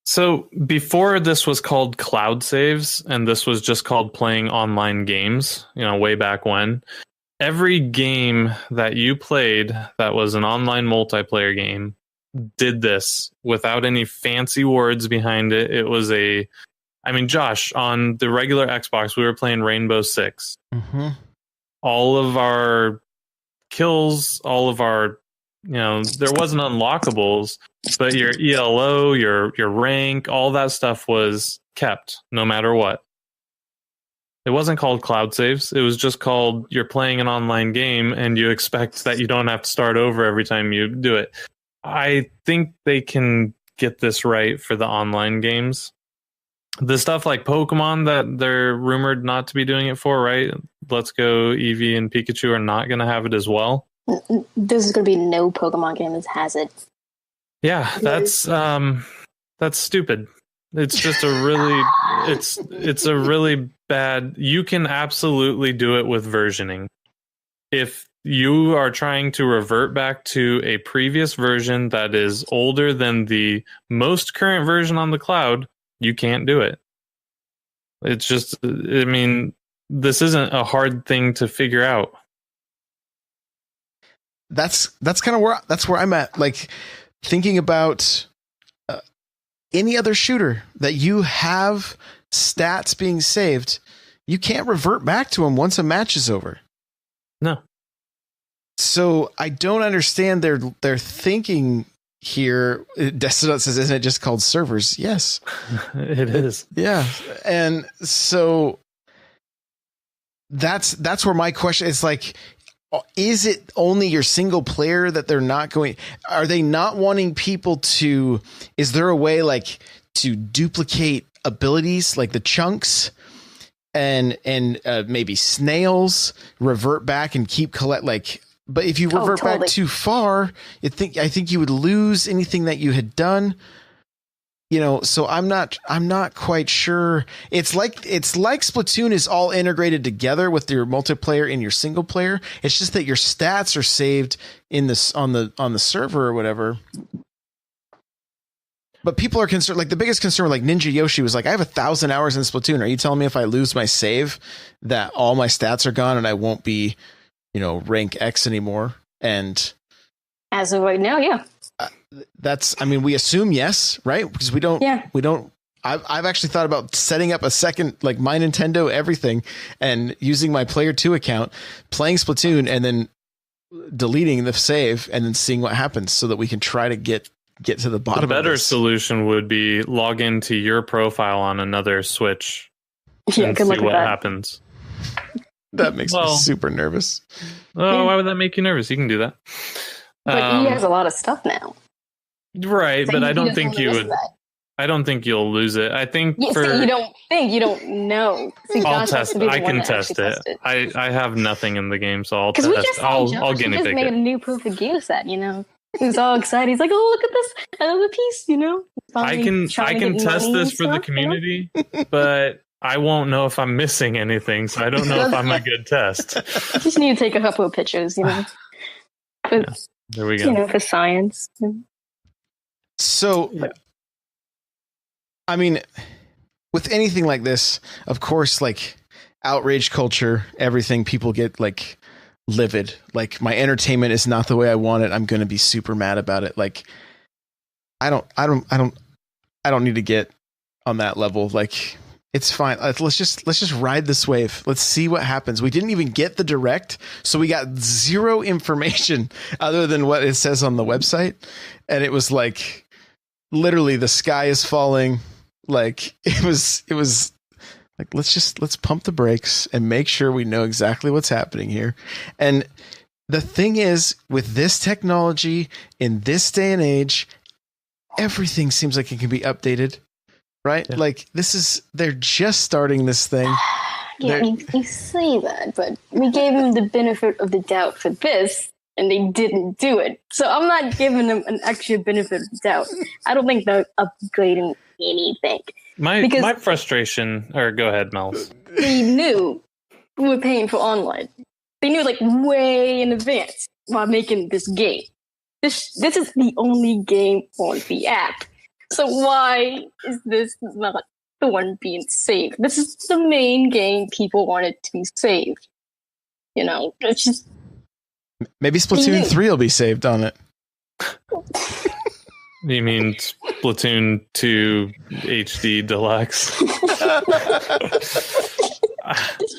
So before this was called cloud saves, and this was just called playing online games, way back when, every game that you played that was an online multiplayer game did this without any fancy words behind it. It was Josh, on the regular Xbox, we were playing Rainbow Six. Mm-hmm. All of our kills, all of our, there wasn't unlockables, but your ELO, your rank, all that stuff was kept no matter what. It wasn't called cloud saves. It was just called you're playing an online game and you expect that you don't have to start over every time you do it. I think they can get this right for the online games. The stuff like Pokemon that they're rumored not to be doing it for, right? Let's Go, Eevee, and Pikachu are not going to have it as well. There's going to be no Pokemon game that has it. Yeah, that's stupid. It's just it's a really bad. You can absolutely do it with versioning. If you are trying to revert back to a previous version that is older than the most current version on the cloud, you can't do it. It's just, this isn't a hard thing to figure out. That's kind of where I'm at. Like, thinking about any other shooter that you have stats being saved, you can't revert back to them once a match is over. No. So I don't understand their thinking here. Destinot says, isn't it just called servers? Yes, it is. Yeah. And so that's where my question is, like, is it only your single player that they're not going? Are they not wanting people to, is there a way like to duplicate abilities like the chunks and maybe snails revert back and keep but if you revert back too far, I think you would lose anything that you had done. So I'm not quite sure. It's like Splatoon is all integrated together with your multiplayer and your single player. It's just that your stats are saved in this on the server or whatever. But people are concerned. Like, the biggest concern, like Ninja Yoshi was like, I have 1,000 hours in Splatoon. Are you telling me if I lose my save that all my stats are gone and I won't be, rank X anymore? And as of right now, yeah. We assume yes, right? Because we don't. I've actually thought about setting up a second, like My Nintendo everything, and using my Player 2 account, playing Splatoon, and then deleting the save, and then seeing what happens, so that we can try to get get to the bottom of this. The better solution would be log into your profile on another Switch and see what happens. That makes me super nervous. Oh, why would that make you nervous? You can do that. But he has a lot of stuff now. Right, so but I don't think you would. I don't think you'll lose it. I think you don't know. See, I'll test it. I can test it. I have nothing in the game, so I'll test. I'll guinea pig it. He just made a new perfect game set, you know. He's all excited. He's like, "Oh, look at this! Another piece!" You know. I can test this for the community, but I won't know if I'm missing anything. So I don't know if I'm a good test. You just need to take a couple of pictures, you know. But, there we go. You know, for science. So, I mean, with anything like this, of course, like outrage culture, everything, people get like livid. Like, my entertainment is not the way I want it. I'm going to be super mad about it. Like, I don't need to get on that level. Like, it's fine. Let's just ride this wave. Let's see what happens. We didn't even get the direct, so we got zero information other than what it says on the website. And it was like, literally, the sky is falling. Like, it was like, let's pump the brakes and make sure we know exactly what's happening here. And the thing is, with this technology in this day and age, everything seems like it can be updated. Right? Yeah. Like, they're just starting this thing. Yeah, you say that, but we gave them the benefit of the doubt for this, and they didn't do it. So I'm not giving them an extra benefit of the doubt. I don't think they're upgrading anything. My frustration, or go ahead, Mel. They knew we were paying for online. They knew, like, way in advance while making this game. This is the only game on the app. So why is this not the one being saved? This is the main game people wanted to be saved. You know, it's just... Maybe Splatoon 3 will be saved on it. You mean Splatoon 2 HD Deluxe?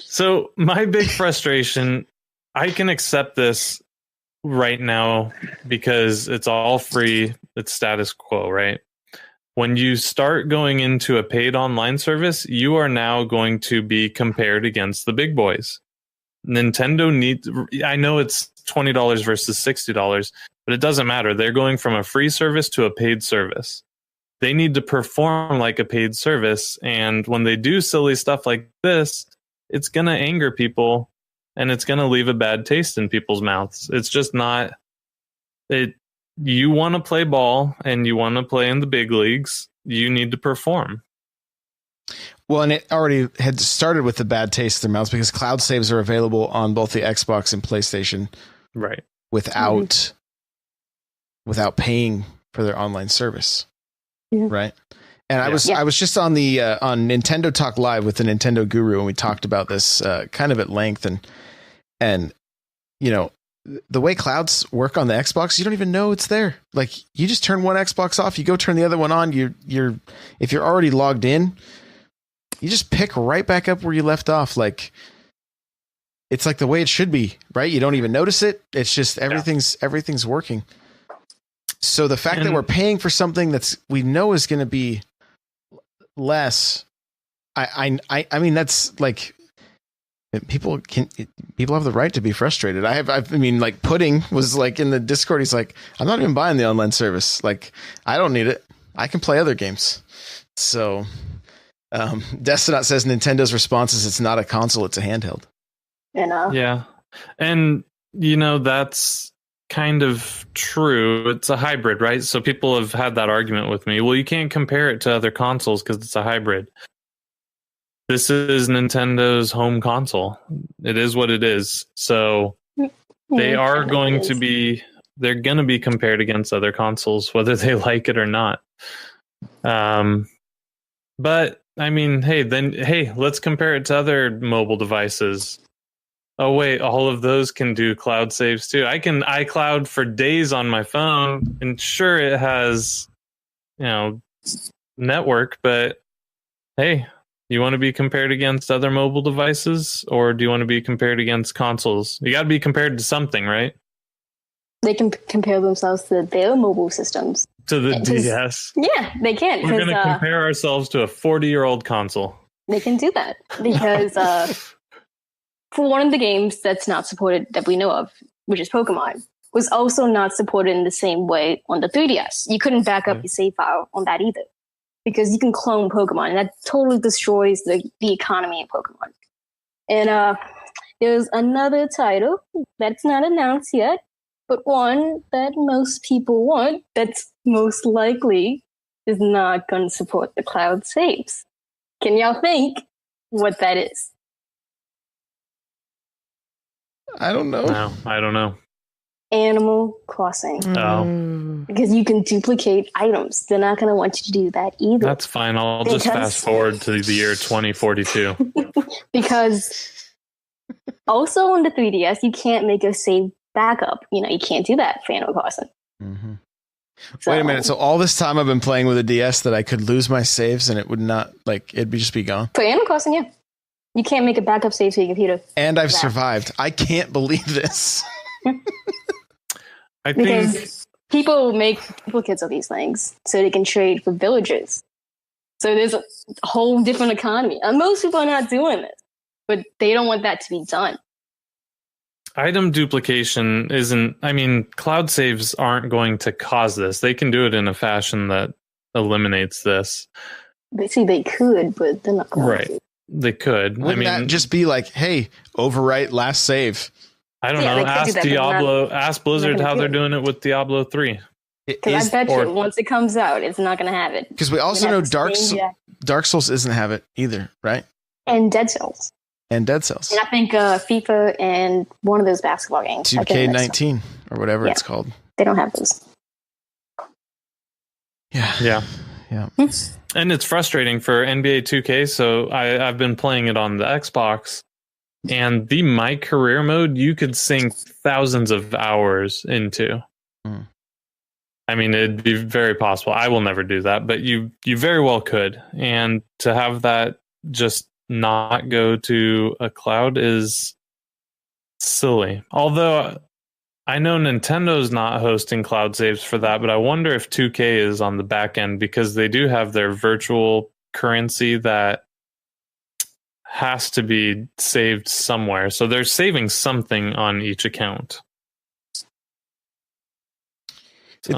So my big frustration, I can accept this right now because it's all free. It's status quo, right? When you start going into a paid online service, you are now going to be compared against the big boys. Nintendo needs, I know it's $20 versus $60, but it doesn't matter. They're going from a free service to a paid service. They need to perform like a paid service. And when they do silly stuff like this, it's going to anger people and it's going to leave a bad taste in people's mouths. It's just not it. You want to play ball and you want to play in the big leagues, you need to perform. Well, and it already had started with the bad taste in their mouths because cloud saves are available on both the Xbox and PlayStation, right? Without paying for their online service, right? And I was just on the on Nintendo Talk Live with the Nintendo Guru, and we talked about this kind of at length, and you know, the way clouds work on the Xbox, you don't even know it's there. Like, you just turn one Xbox off, you go turn the other one on. If you're already logged in, you just pick right back up where you left off. Like, it's like the way it should be, right? You don't even notice it. It's just everything's working. So the fact that we're paying for something we know is going to be less, I mean, that's like, people have the right to be frustrated. I mean, like, Pudding was like in the Discord. He's like, I'm not even buying the online service. Like, I don't need it. I can play other games. So, Destinot says Nintendo's response is it's not a console, it's a handheld. Yeah. And, you know, that's kind of true. It's a hybrid, right? So people have had that argument with me. Well, you can't compare it to other consoles because it's a hybrid. This is Nintendo's home console. It is what it is. So they are going to be, they're going to be compared against other consoles, whether they like it or not. But I mean, hey, let's compare it to other mobile devices. Oh wait, all of those can do cloud saves too. I can iCloud for days on my phone, and sure, it has, you know, network, but hey, you want to be compared against other mobile devices, or do you want to be compared against consoles? You got to be compared to something, right? They can compare themselves to their mobile systems. to the DS. Yeah, they can. We're going to compare ourselves to a 40-year-old console. They can do that because for one of the games that's not supported that we know of, which is Pokemon, was also not supported in the same way on the 3DS. You couldn't back up your save file on that either because you can clone Pokemon, and that totally destroys the economy of Pokemon. And there's another title that's not announced yet, but one that most people want that's most likely is not going to support the cloud saves. Can y'all think what that is? I don't know. No, I don't know. Animal Crossing. Oh. Because you can duplicate items. They're not going to want you to do that either. That's fine. I'll just fast forward to the year 2042. Because also on the 3DS, you can't make a save backup. You can't do that for Animal Crossing. Mm-hmm. So, wait a minute. So all this time I've been playing with a DS that I could lose my saves and it would not, it'd just be gone? For Animal Crossing, yeah. You can't make a backup save to your computer. And I've survived. I can't believe this. I think because people make duplicates of these things so they can trade for villagers. So there's a whole different economy. And most people are not doing this, but they don't want that to be done. Item duplication cloud saves aren't going to cause this. They can do it in a fashion that eliminates this. They could, but they're not going to. They could. Wouldn't that just be like, hey, overwrite last save? I don't know. Ask Diablo, ask Blizzard how they're doing it with Diablo 3. Because I bet you once it comes out, it's not going to have it. Because we also know Dark Souls doesn't have it either, right? And Dead Cells. And Dead Cells. And I think FIFA and one of those basketball games. 2K19 or whatever it's called. They don't have those. Yeah. And it's frustrating for NBA 2K. So I've been playing it on the Xbox. And the My Career mode, you could sink thousands of hours into. I mean, it'd be very possible. I will never do that, but you very well could. And to have that just not go to a cloud is silly. Although I know Nintendo's not hosting cloud saves for that, but I wonder if 2K is on the back end because they do have their virtual currency that has to be saved somewhere. So they're saving something on each account.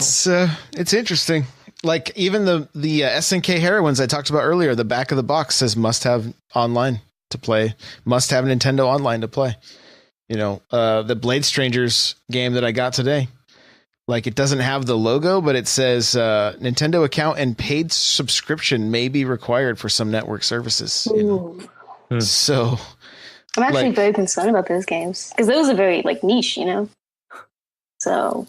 So. It's interesting. Like even the SNK Heroines I talked about earlier, the back of the box says must have online to play, must have Nintendo online to play. The Blade Strangers game that I got today, it doesn't have the logo, but it says Nintendo account and paid subscription may be required for some network services. So I'm actually very concerned about those games because those are very niche, So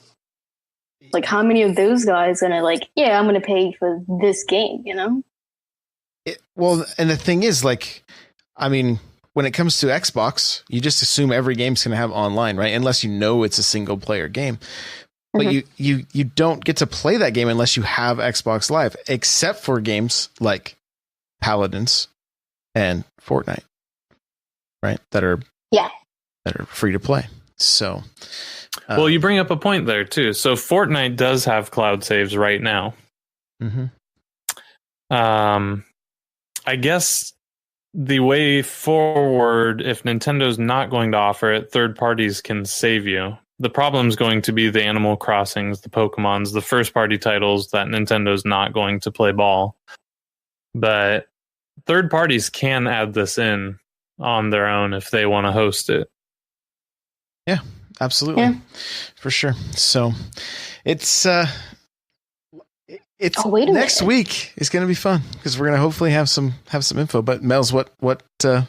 how many of those guys are gonna I'm gonna pay for this game, Well, and the thing is, when it comes to Xbox, you just assume every game's gonna have online, right? Unless it's a single player game. But you don't get to play that game unless you have Xbox Live, except for games like Paladins and Fortnite, right? That are free to play. So, well, you bring up a point there too. So Fortnite does have cloud saves right now. Mm-hmm. I guess the way forward, if Nintendo's not going to offer it, third parties can save you. The problem is going to be the Animal Crossings, the Pokemons, the first party titles that Nintendo's not going to play ball. But third parties can add this in on their own if they want to host it. Yeah, absolutely. For sure. So it's next week is going to be fun because we're going to hopefully have some info. But Mel's, what? What if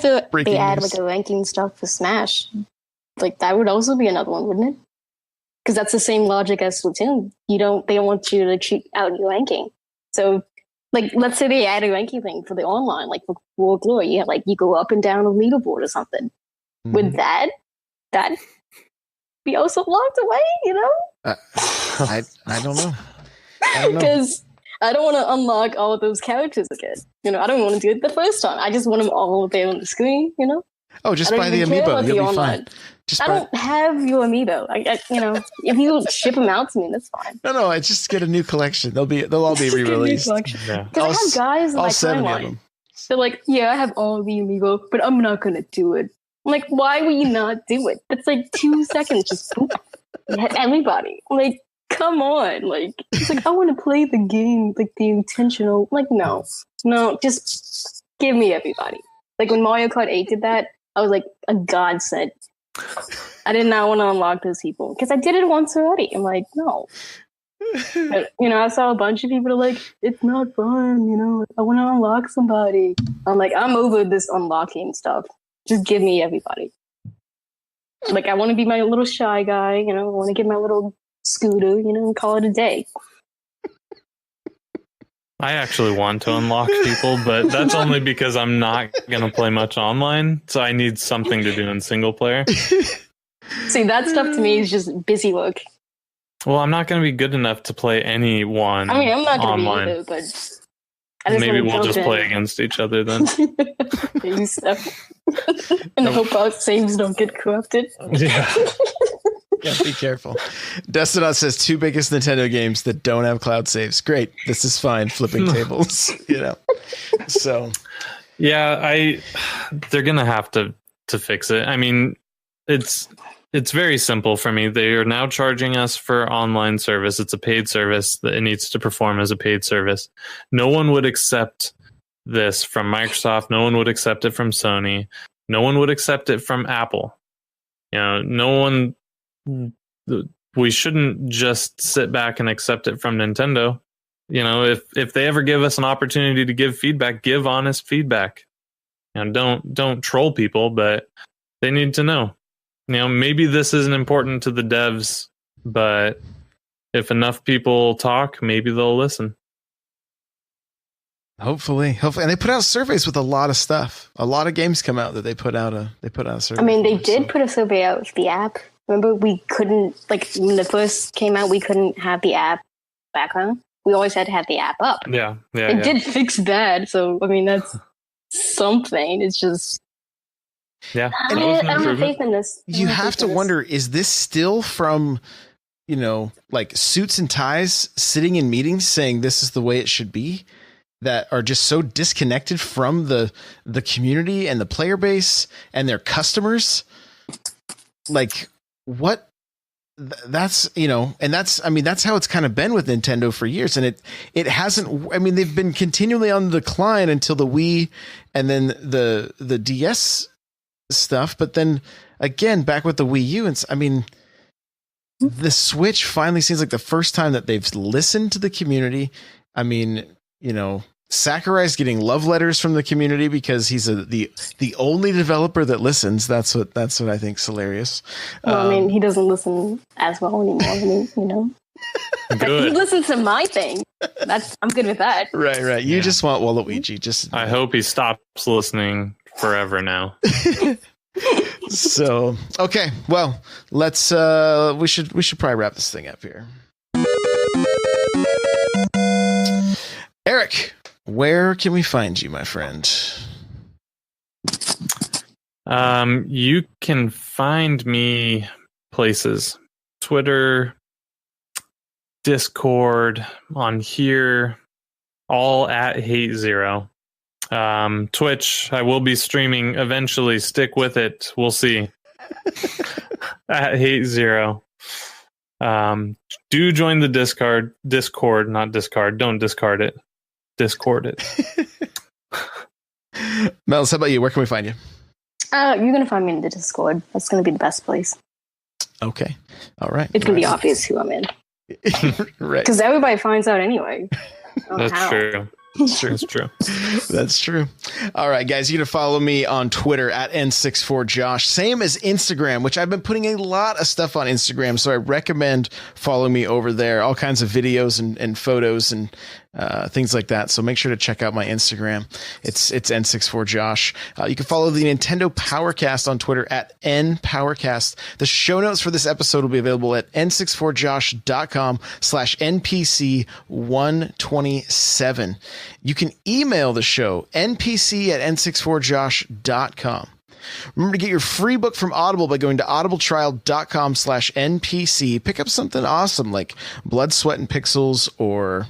they add a ranking stuff for Smash? That would also be another one, wouldn't it? Because that's the same logic as Splatoon. They don't want you to cheat out your ranking. So, let's say they add a ranking thing for the online, for World Glory. You go up and down a leaderboard or something. Mm-hmm. Would that be also locked away? I don't know. Because I don't want to unlock all of those characters again. I don't want to do it the first time. I just want them all there on the screen. Oh, just buy the amiibo. You'll be fine. I don't have your amiibo. If you ship them out to me, that's fine. No. I just get a new collection. They'll all be re-released. Because I have guys in my timeline. They're like, yeah, I have all the amiibo, but I'm not gonna do it. I'm like, why will you not do it? That's like 2 seconds. Just everybody. I'm like, come on. Like, it's like I want to play the game, like the intentional. I'm like, no, just give me everybody. Like when Mario Kart 8 did that, I was like a godsend. I did not want to unlock those people because I did it once already. I'm like, no. But, I saw a bunch of people like, it's not fun. I want to unlock somebody. I'm like, I'm over this unlocking stuff. Just give me everybody. Like, I want to be my little shy guy, I want to get my little scooter, and call it a day. I actually want to unlock people, but that's only because I'm not going to play much online, so I need something to do in single player. See, that stuff to me is just busy work. Well, I'm not going to be good enough to play anyone. I mean, I'm not going to online. be either, but Maybe we'll just play against each other then. And hope our saves don't get corrupted. Yeah. Yeah, be careful. Destinaut says 2 biggest Nintendo games that don't have cloud saves. Great. This is fine. Flipping tables, So. Yeah, they're going to have to fix it. I mean, it's very simple for me. They are now charging us for online service. It's a paid service that it needs to perform as a paid service. No one would accept this from Microsoft. No one would accept it from Sony. No one would accept it from Apple. No one. We shouldn't just sit back and accept it from Nintendo. If they ever give us an opportunity to give feedback, give honest feedback. Don't troll people, but they need to know. Maybe this isn't important to the devs, but if enough people talk, maybe they'll listen. Hopefully, and they put out surveys with a lot of stuff. A lot of games come out that they put out a survey. I mean, they did put a survey out with the app. Remember, we couldn't, like, when it first came out, we couldn't have the app background. We always had to have the app up. Yeah. It did fix that, so, I mean, that's something. It's just... Yeah. I don't have faith in this. You have to wonder, is this still from, like, suits and ties sitting in meetings saying this is the way it should be? That are just so disconnected from the community and the player base and their customers? Like... What that's that's how it's kind of been with Nintendo for years, and it hasn't. I mean, they've been continually on the decline until the Wii and then the DS stuff, but then again back with the Wii U, and the Switch finally seems like the first time that they've listened to the community. I mean, Sakurai's getting love letters from the community because he's the only developer that listens. That's what I think's hilarious. Well, he doesn't listen as well anymore. Good. He listens to my thing. I'm good with that. Right. You just want Waluigi. I hope he stops listening forever now. So okay, well, let's we should probably wrap this thing up here. Eric, where can we find you, my friend? You can find me places. Twitter, Discord, on here, all at HateZero. Twitch, I will be streaming eventually. Stick with it. We'll see. At HateZero. Do join the Discord, not discard. Don't discard it. Discord it. Mel, how about you? Where can we find you? You're going to find me in the Discord. That's going to be the best place. Okay. All right. It's going to be obvious who I'm in. Right. Because everybody finds out anyway. That's true. That's true. All right, guys, you can follow me on Twitter at N64Josh. Same as Instagram, which I've been putting a lot of stuff on Instagram, so I recommend following me over there. All kinds of videos and photos and things like that. So make sure to check out my Instagram. It's N64Josh. You can follow the Nintendo Powercast on Twitter at NPowercast. The show notes for this episode will be available at n64josh.com/NPC127. You can email the show, npc@n64josh.com. Remember to get your free book from Audible by going to audibletrial.com/NPC. Pick up something awesome like Blood, Sweat, and Pixels or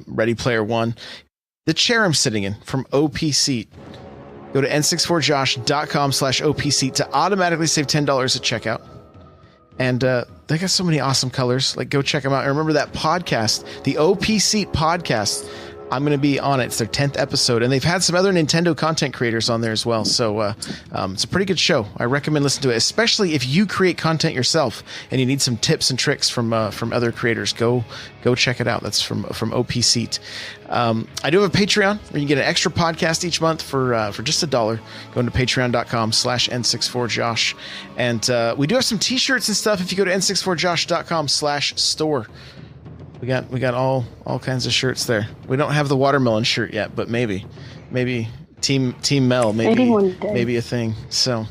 Ready Player One. The chair I'm sitting in from Opseat. Go to n64josh.com/OPSeat to automatically save $10 at checkout. And they got so many awesome colors. Like, go check them out. And remember that podcast, the Opseat podcast. I'm going to be on it. It's their 10th episode. And they've had some other Nintendo content creators on there as well. So it's a pretty good show. I recommend listening to it, especially if you create content yourself and you need some tips and tricks from other creators. Go check it out. That's from Opseat. I do have a Patreon where you get an extra podcast each month for just $1. Going to patreon.com/n64josh. And we do have some t-shirts and stuff if you go to n64josh.com/store. We got all kinds of shirts there. We don't have the watermelon shirt yet, but maybe Team Mel, maybe one day. Maybe a thing. So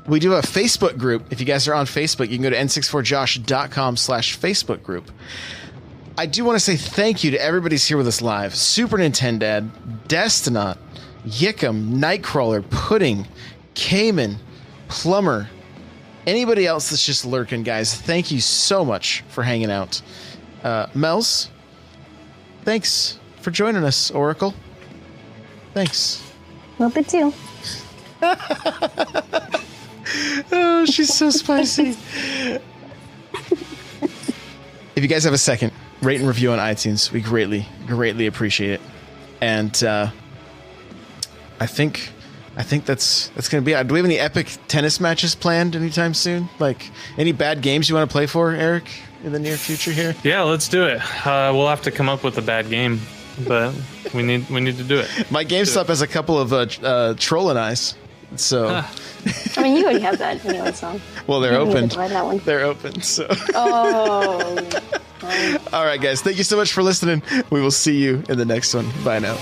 we do a Facebook group. If you guys are on Facebook, you can go to n64josh.com/Facebook group. I do want to say thank you to everybody's here with us live. Super Nintendad, Destinot, Yickum, Nightcrawler, Pudding, Cayman, Plumber, anybody else that's just lurking, guys, thank you so much for hanging out. Mels, thanks for joining us, Oracle. Thanks. No big deal. Oh, she's so spicy. If you guys have a second, rate and review on iTunes. We greatly appreciate it. And I think that's going to be it. Do we have any epic tennis matches planned anytime soon? Like any bad games you want to play for, Eric, in the near future here? Yeah, let's do it. We'll have to come up with a bad game, but we need to do it. My GameStop has a couple of trolling eyes. So I mean, you already have that anyway, so. Well, they're open. That one. They're open, so. Oh. All right, guys. Thank you so much for listening. We will see you in the next one. Bye now.